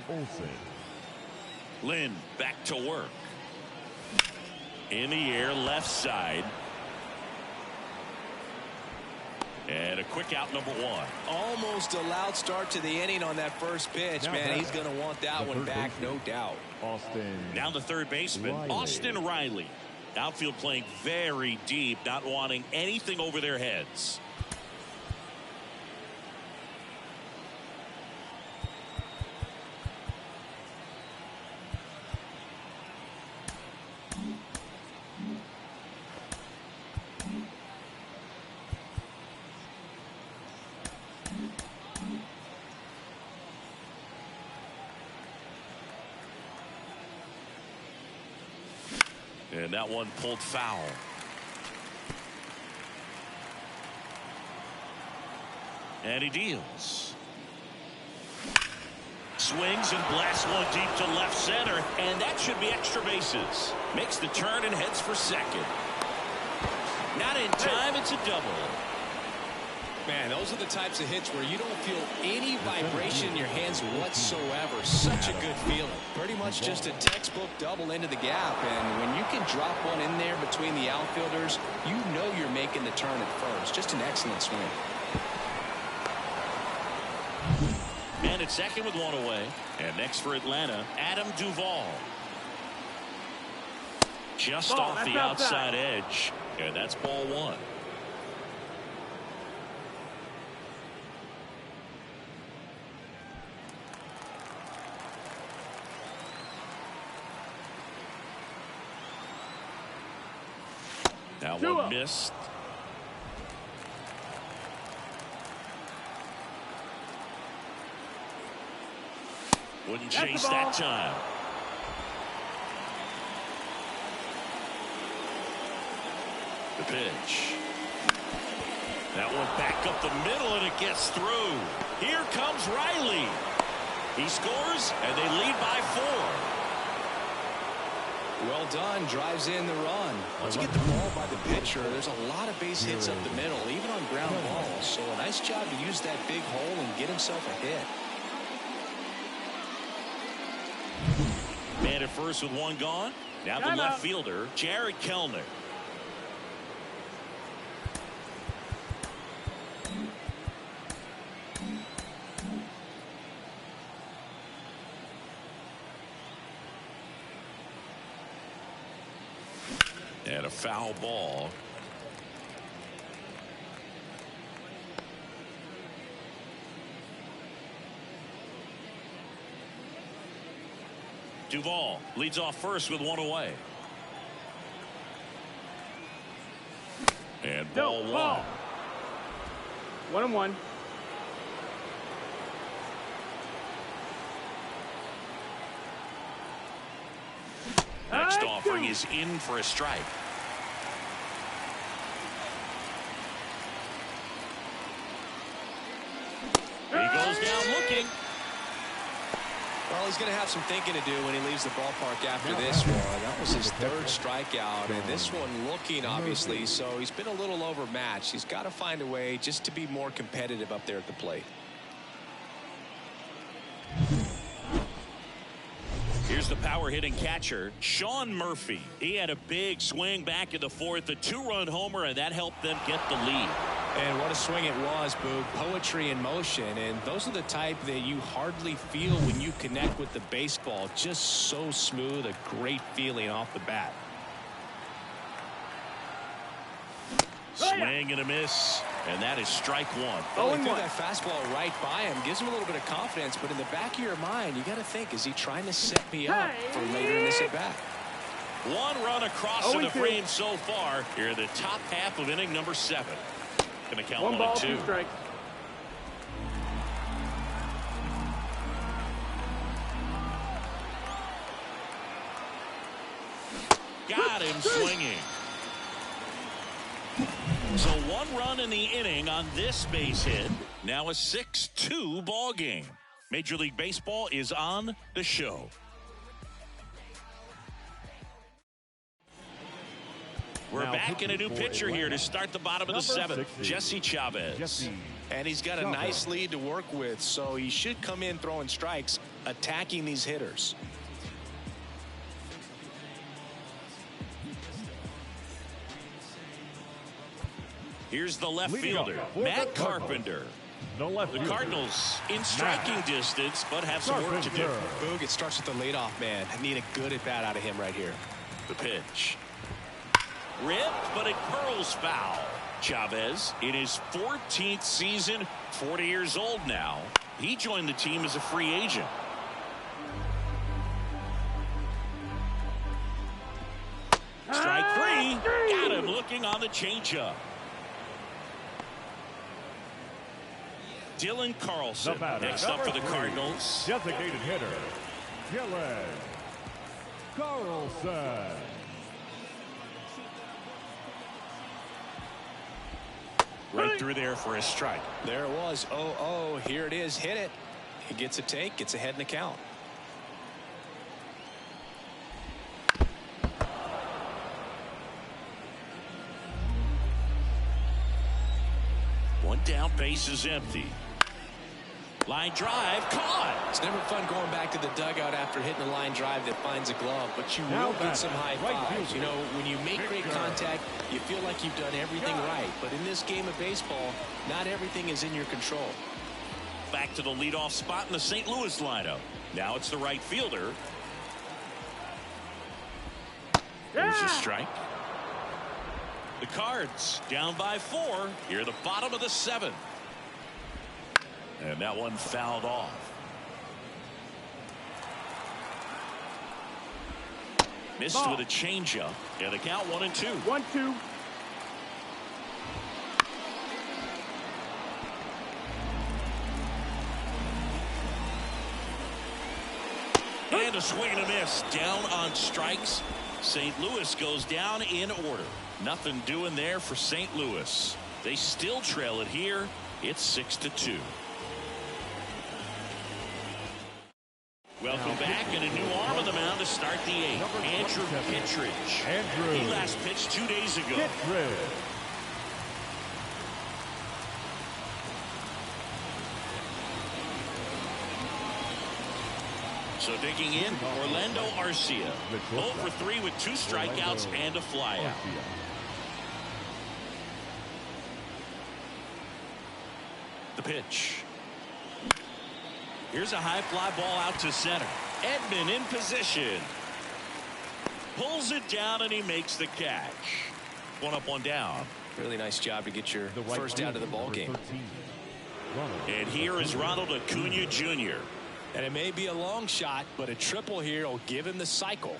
Lynn back to work. In the air, left side. And a quick out, number 1. Almost a loud start to the inning on that first pitch, man. He's going to want that one back, no doubt. Now the third baseman, Austin Riley. Outfield playing very deep, not wanting anything over their heads. And that one pulled foul. And he deals. Swings and blasts one deep to left center, and that should be extra bases. Makes the turn and heads for second. Not in time, it's a double. Man, those are the types of hits where you don't feel any vibration in your hands whatsoever. Such a good feeling. Pretty much just a textbook double into the gap, and when you can drop one in there between the outfielders, you know you're making the turn at first. Just an excellent swing. And it's second with one away. And next for Atlanta, Adam Duvall. Just off the outside edge. And that's ball one. Now one missed. Wouldn't chase that time. The pitch. That one back up the middle, and it gets through. Here comes Riley. He scores, and they lead by 4. Well done. Drives in the run. Once you get the ball by the pitcher, there's a lot of base hits up the middle, even on ground balls. So a nice job to use that big hole and get himself a hit. Man at first with one gone. Now the left fielder, Jared Kellner. And a foul ball. Duvall leads off first with one away. And ball one. 1-1. Next offering is in for a strike. He goes down looking. Well, he's going to have some thinking to do when he leaves the ballpark after this one. That was his third strikeout, and this one looking, obviously, so he's been a little overmatched. He's got to find a way just to be more competitive up there at the plate. Here's the power-hitting catcher, Sean Murphy. He had a big swing back in the fourth, a 2-run homer, and that helped them get the lead. And what a swing it was, Boog. Poetry in motion, and those are the type that you hardly feel when you connect with the baseball. Just so smooth, a great feeling off the bat. Swing and a miss, and that is strike one. Oh, he threw that fastball right by him. Gives him a little bit of confidence, but in the back of your mind, you got to think, is he trying to set me up for later in this at-bat? One run across to the frame so far here in the top half of inning number 7. Going to count 1 ball, 1 and 2. 2 strikes. Got him swinging. So 1 run in the inning on this base hit. Now a 6-2 ball game. Major League Baseball is on the show. We're back in a new pitcher here to start the bottom of the 7th. Jesse Chavez. And he's got a nice lead to work with, so he should come in throwing strikes, attacking these hitters. Here's the left fielder, Matt Carpenter. The Cardinals in striking distance, but have some work to do. Boog, it starts with the leadoff man. I need a good at-bat out of him right here. The pitch. Ripped, but it curls foul. Chavez in his 14th season, 40 years old now. He joined the team as a free agent. Strike 3. Got him looking on the changeup. Dylan Carlson next up for the Cardinals. Designated hitter, Dylan Carlson. Right through there for a strike. There it was. 0-0. Here it is. Hit it. He gets a take. Gets ahead in the count. One down, base is empty. Line drive, caught. It's never fun going back to the dugout after hitting a line drive that finds a glove, but you will get some high fives. You know, when you make great contact, you feel like you've done everything right. But in this game of baseball, not everything is in your control. Back to the leadoff spot in the St. Louis lineup. Now it's the right fielder. There's a strike. The Cards down by 4 here at the bottom of the 7th. And that one fouled off. Missed with a changeup. And the count 1-2. 1-2. And a swing and a miss. Down on strikes. St. Louis goes down in order. Nothing doing there for St. Louis. They still trail it here. It's 6-2. Welcome back, and a new arm on the mound to start the 8th. Andrew Kittredge. He last pitched 2 days ago. So digging in, Orlando Arcia. 0 for 3 with 2 strikeouts and a flyout. The pitch. Here's a high fly ball out to center. Edman in position. Pulls it down and he makes the catch. 1 up, 1 down. Really nice job to get your first out of the ball game. And here is Ronald Acuna Jr. And it may be a long shot, but a triple here will give him the cycle.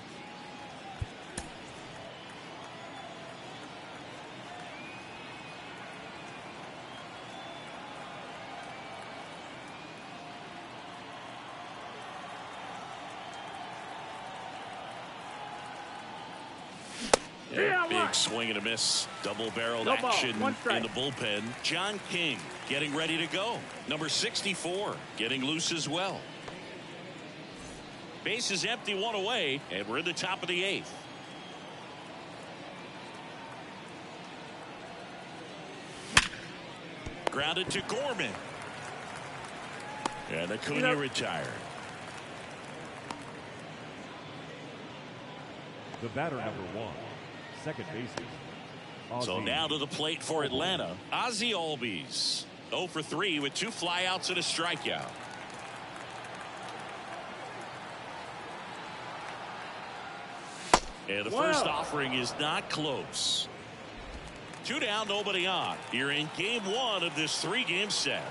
Big swing and a miss. Double-barreled action in the bullpen. John King getting ready to go. Number 64 getting loose as well. Base is empty, 1 away, and we're in the top of the 8th. Grounded to Gorman. And Acuna retired. The batter, number 1, second baseman. So now to the plate for Atlanta, Ozzie Albies. 0 for 3 with 2 flyouts and a strikeout. And the first offering is not close. 2 down, nobody on. You're in game 1 of this 3-game set.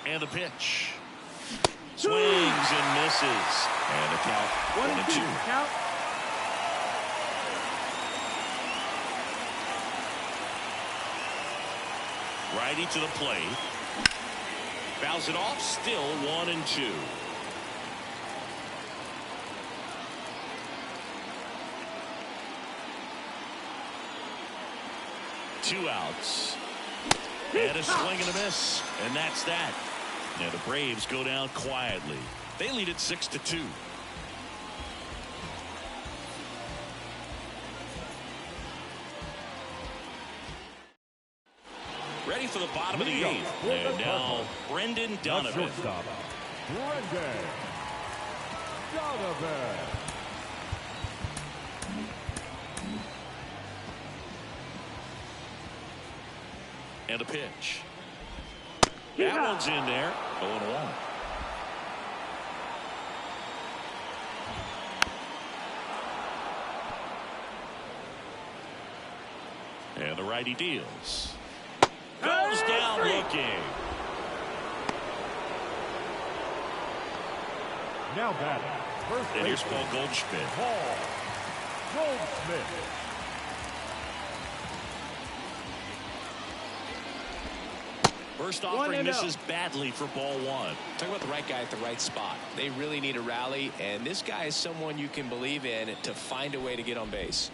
And the pitch. Swings and misses. And the count 1-2. Count. Righty to the plate. Fouls it off. Still 1-2. Two outs. And a swing and a miss. And that's that. And the Braves go down quietly. They lead it 6-2. Ready for the bottom of the 8th. And now Brendan Donovan. Brendan Donovan. And a pitch. That one's in there. 0-1. And the righty deals. Goes down looking. Now batting. First and here's Paul Goldschmidt. Paul Goldschmidt. First offering misses badly for ball one. Talk about the right guy at the right spot. They really need a rally, and this guy is someone you can believe in to find a way to get on base.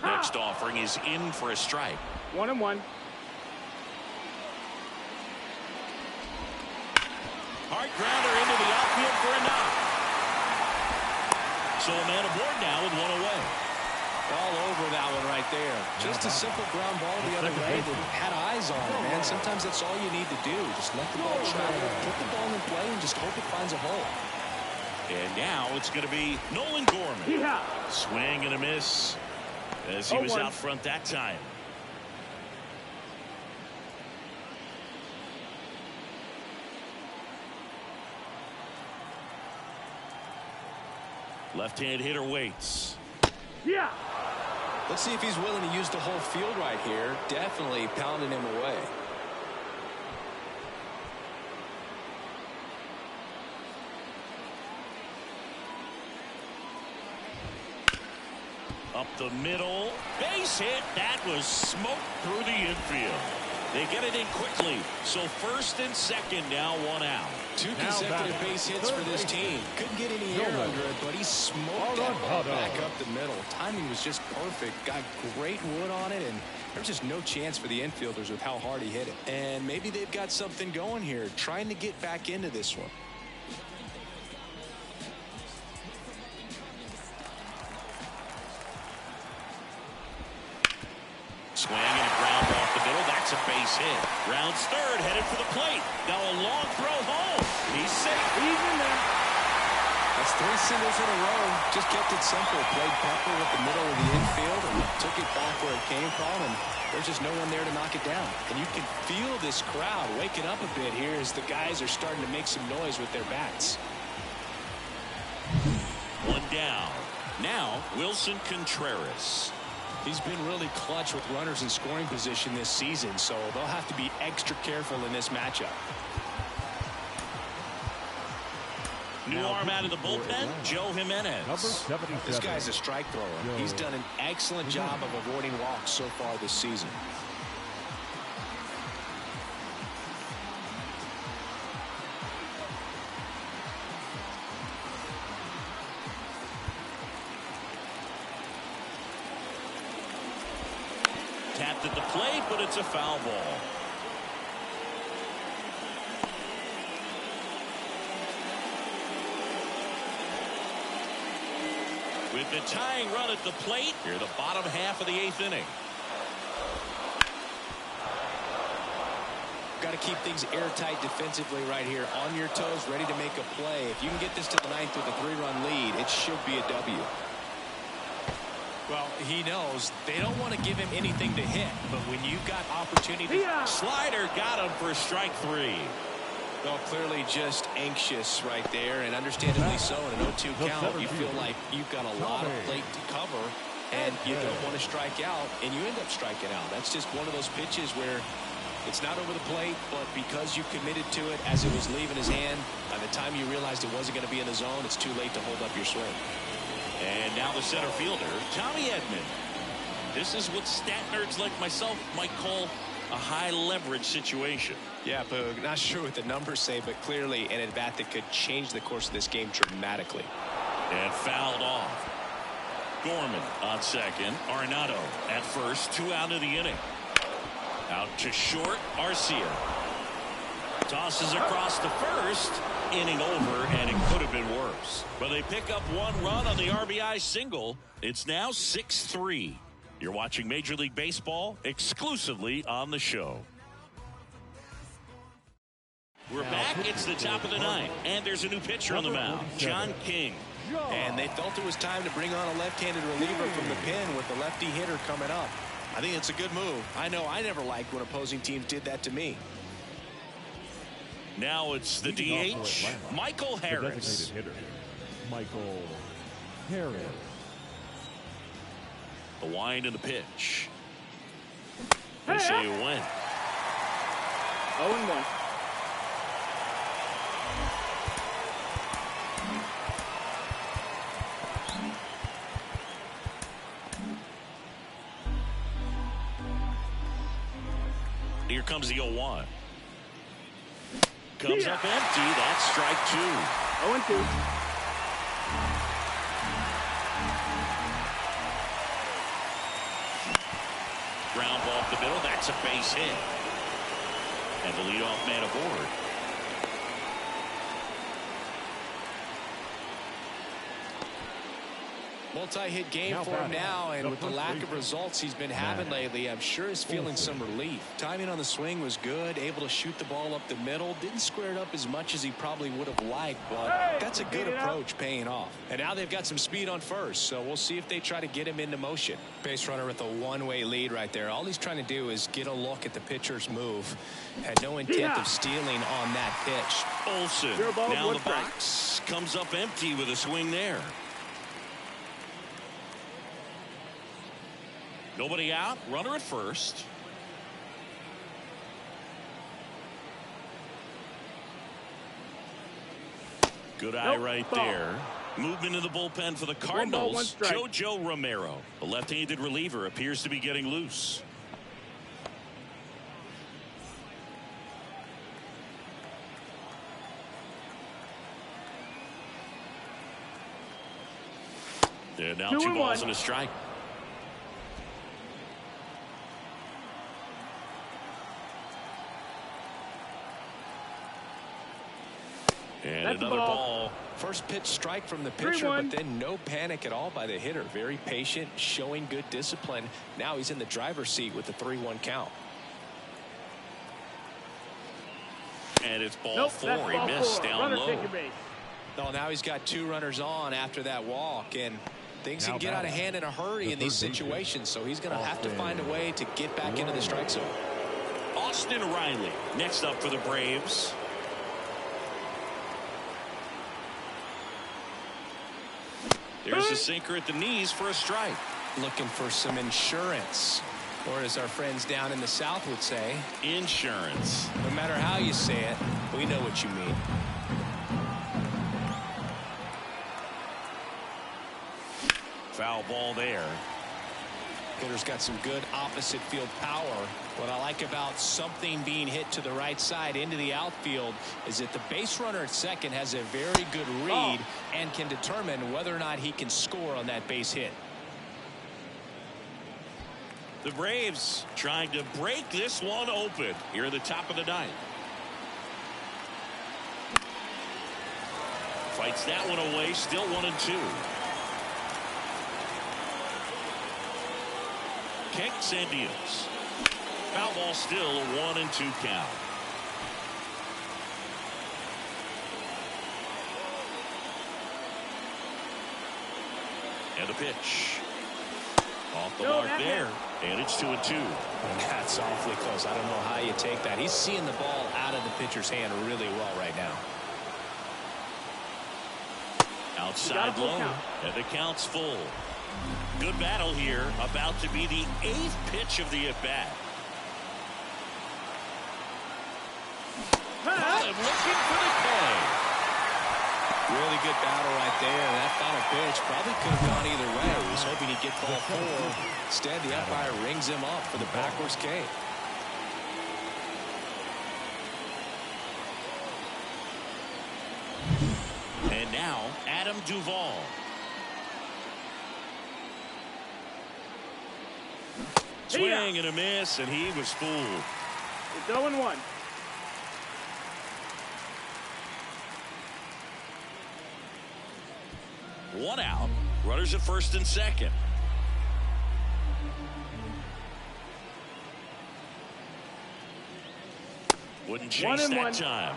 Next offering is in for a strike. 1-1. Hard grounder into the outfield for a knock. So a man aboard now with one away. All over that one right there. Just a simple ground ball the other way that had eyes on it, man. Sometimes that's all you need to do. Just let the ball travel, put the ball in play, and just hope it finds a hole. And now it's going to be Nolan Gorman. Yeah. Swing and a miss as he was out front that time. Left-hand hitter waits. Yeah. Let's see if he's willing to use the whole field right here. Definitely pounding him away. Up the middle. Base hit. That was smoked through the infield. They get it in quickly. So first and second now, one out. Two consecutive base hits for this team. Couldn't get any air under it, but he smoked that ball back up the middle. Timing was just perfect. Got great wood on it, and there's just no chance for the infielders with how hard he hit it. And maybe they've got something going here, trying to get back into this one. Swing and a ground off the middle. That's a base hit. Rounds third, headed for the plate. Now a long throw home. He's safe. He's in there. That's three singles in a row. Just kept it simple. Played pepper with the middle of the infield and took it back where it came from. And there's just no one there to knock it down. And you can feel this crowd waking up a bit here as the guys are starting to make some noise with their bats. One down. Now Wilson Contreras. He's been really clutch with runners in scoring position this season, so they'll have to be extra careful in this matchup. New arm out of the bullpen, Joe Jimenez. This guy's a strike thrower. He's done an excellent job of avoiding walks so far this season. Tapped at the plate, but it's a foul ball. With the tying run at the plate, here the bottom half of the eighth inning. Got to keep things airtight defensively right here. On your toes, ready to make a play. If you can get this to the ninth with a 3-run lead, it should be a W. Well, he knows they don't want to give him anything to hit, but when you've got opportunity, Slider got him for strike three. Well, clearly just anxious right there, and understandably so. In an 0-2 count, you feel like you've got a lot of plate to cover, and you don't want to strike out, and you end up striking out. That's just one of those pitches where it's not over the plate, but because you committed to it as it was leaving his hand, by the time you realized it wasn't going to be in the zone, it's too late to hold up your swing. And now the center fielder, Tommy Edman. This is what stat nerds like myself might call a high leverage situation. Yeah, Boog, not sure what the numbers say, but clearly an at-bat that could change the course of this game dramatically. And fouled off. Gorman on second. Arenado at first. 2 out of the inning. Out to short. Arcia tosses across the first. Inning over, and it could have been worse. But they pick up 1 run on the RBI single. It's now 6-3. You're watching Major League Baseball exclusively on the show. We're back. It's the top of the ninth, and there's a new pitcher on the mound, John King. And they felt it was time to bring on a left-handed reliever from the pen with the lefty hitter coming up. I think it's a good move. I know I never liked when opposing teams did that to me. Now it's the DH, Michael Harris. Michael Harris. The wind and the pitch. They say it went. 0-1. Here comes the 0-1. comes up empty. That's strike 2. 0-2. Ground ball up the middle. That's a base hit. And the leadoff man aboard. Multi-hit game for him now, and with the lack of results he's been having lately, I'm sure he's feeling some relief. Timing on the swing was good, able to shoot the ball up the middle, didn't square it up as much as he probably would have liked, but that's a good approach paying off. And now they've got some speed on first, so we'll see if they try to get him into motion. Base runner with a one-way lead right there. All he's trying to do is get a look at the pitcher's move. Had no intent of stealing on that pitch. Olsen now in the box, comes up empty with a swing there. Nobody out, runner at first. Good eye right there. Movement in the bullpen for the Cardinals. Jojo Romero, the left-handed reliever, appears to be getting loose. There now 2 balls and a strike. And that's another ball. First pitch strike from the pitcher, but then no panic at all by the hitter. Very patient, showing good discipline. Now he's in the driver's seat with the 3-1 count. And it's ball 4. He missed down low. Oh, now he's got 2 runners on after that walk, and things can get out of hand in a hurry in these situations, so he's going to have to find a way to get back into the strike zone. Austin Riley next up for the Braves. There's a sinker at the knees for a strike. Looking for some insurance, or as our friends down in the South would say, insurance. No matter how you say it, we know what you mean. Foul ball there. Hitter's got some good opposite field power. What I like about something being hit to the right side into the outfield is that the base runner at second has a very good read and can determine whether or not he can score on that base hit. The Braves trying to break this one open here at the top of the 9th. Fights that one away, still 1-2. Kicks and deals. Foul ball, still a 1-2 count. And a pitch. Off the mark there. And it's 2-2. That's awfully close. I don't know how you take that. He's seeing the ball out of the pitcher's hand really well right now. Outside low. And the count's full. Good battle here. About to be the 8th pitch of the at-bat. Looking for the K. Really good battle right there. That final pitch probably could have gone either way. He was hoping he'd get ball 4. Instead, the umpire rings him up for the backwards K. And now, Adam Duvall. Swing and a miss, and he was fooled. It's 0-1. One out. Runners at first and second. Wouldn't chase that time.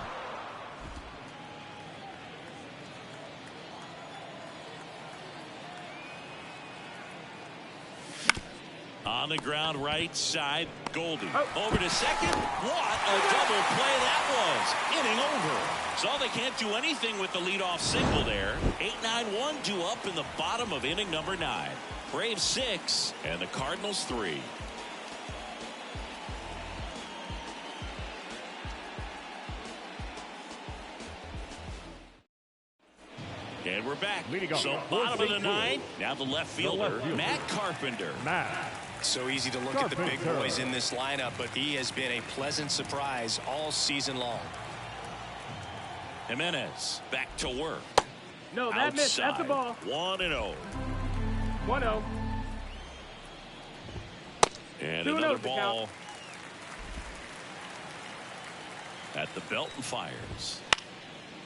On the ground right side, Goldie. Over to second. What a double play that was. Inning over. So they can't do anything with the leadoff single there. 8-9-1 due up in the bottom of inning number 9. Braves 6 and the Cardinals 3. And we're back. So bottom of the 9th. Now the left fielder, Matt Carpenter. So easy to look at the big boys in this lineup, but he has been a pleasant surprise all season long. Jimenez back to work. No, that missed. That's a ball. 1-0. 1-0. And 2-0 another the ball count. at the belt and fires.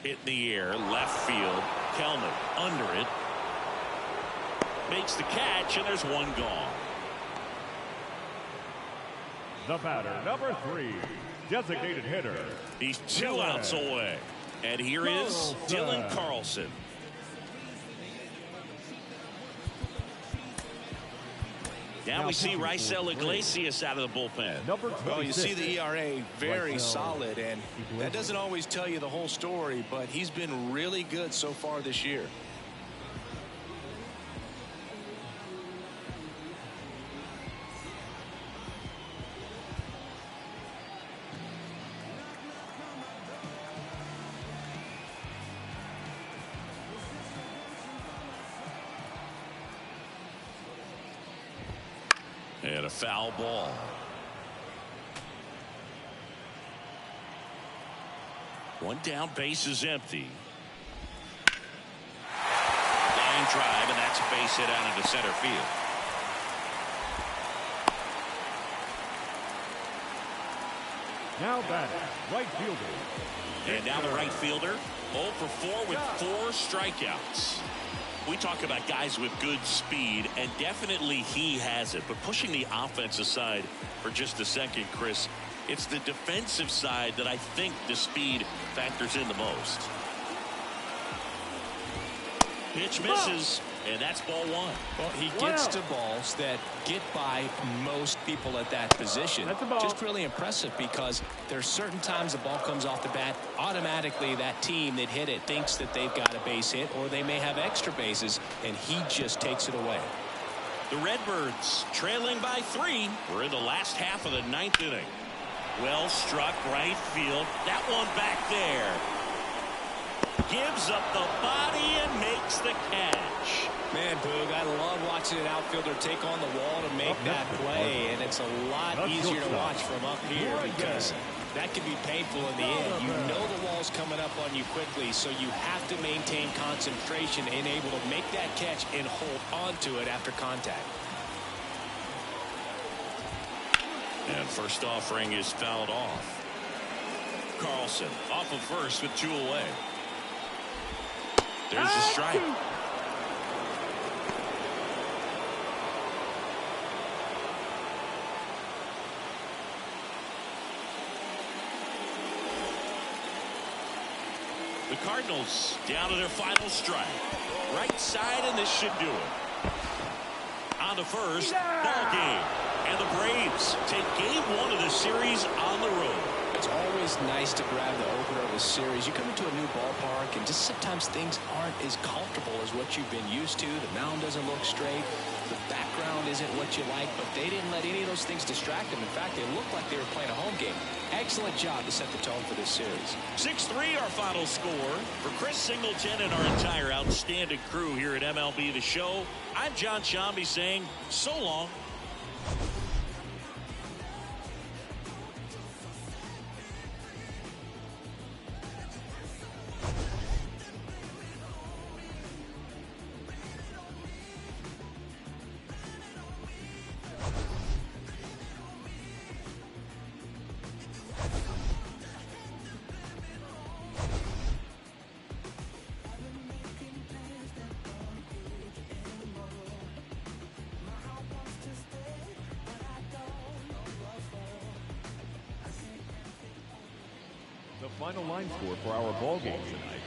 Hit in the air, left field. Kelman under it. Makes the catch, and there's one gone. The batter, number 3, designated hitter. He's 2 outs away. And here is Dylan Carlson. Now we see Raisel Iglesias out of the bullpen. Well, you see the ERA very solid, and that doesn't always tell you the whole story, but he's been really good so far this year. And a foul ball. One down, base is empty. Line drive, and that's a base hit out into center field. Now batting, right fielder. And now the right fielder, 0 for 4 with 4 strikeouts. We talk about guys with good speed, and definitely he has it. But pushing the offense aside for just a second, Chris, it's the defensive side that I think the speed factors in the most. Pitch misses, and that's ball 1. Well, he gets to balls that get by most people at that position. That's a ball. Just really impressive, because there's certain times the ball comes off the bat, automatically that team that hit it thinks that they've got a base hit, or they may have extra bases, and he just takes it away. The Redbirds trailing by 3. We're in the last half of the 9th inning. Well struck, right field. That one back there. Gives up the body and makes the catch. Man, Boog, I love watching an outfielder take on the wall to make that play, and it's a lot easier to watch from up here, because that can be painful in the end. You know the wall's coming up on you quickly, so you have to maintain concentration and able to make that catch and hold on to it after contact. And first offering is fouled off. Carlson off of first with 2 away. There's a strike. The Cardinals down to their final strike. Right side, and this should do it. On to first, ball game. And the Braves take game 1 of the series on the road. It's always nice to grab the opener of a series. You come into a new ballpark, and just sometimes things aren't as comfortable as what you've been used to. The mound doesn't look straight. The background isn't what you like, but they didn't let any of those things distract them. In fact, they looked like they were playing a home game. Excellent job to set the tone for this series. 6-3 our final score. For Chris Singleton and our entire outstanding crew here at MLB The Show, I'm John Shambi saying so long. The final line score for our ball game tonight.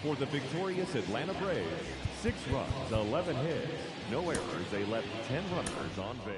For the victorious Atlanta Braves, 6 runs, 11 hits, no errors. They left 10 runners on base.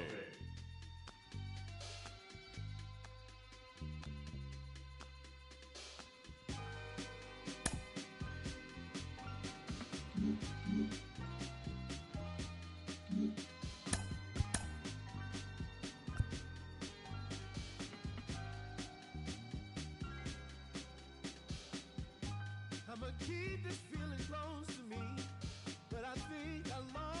I'ma keep this feeling close to me, but I think I lost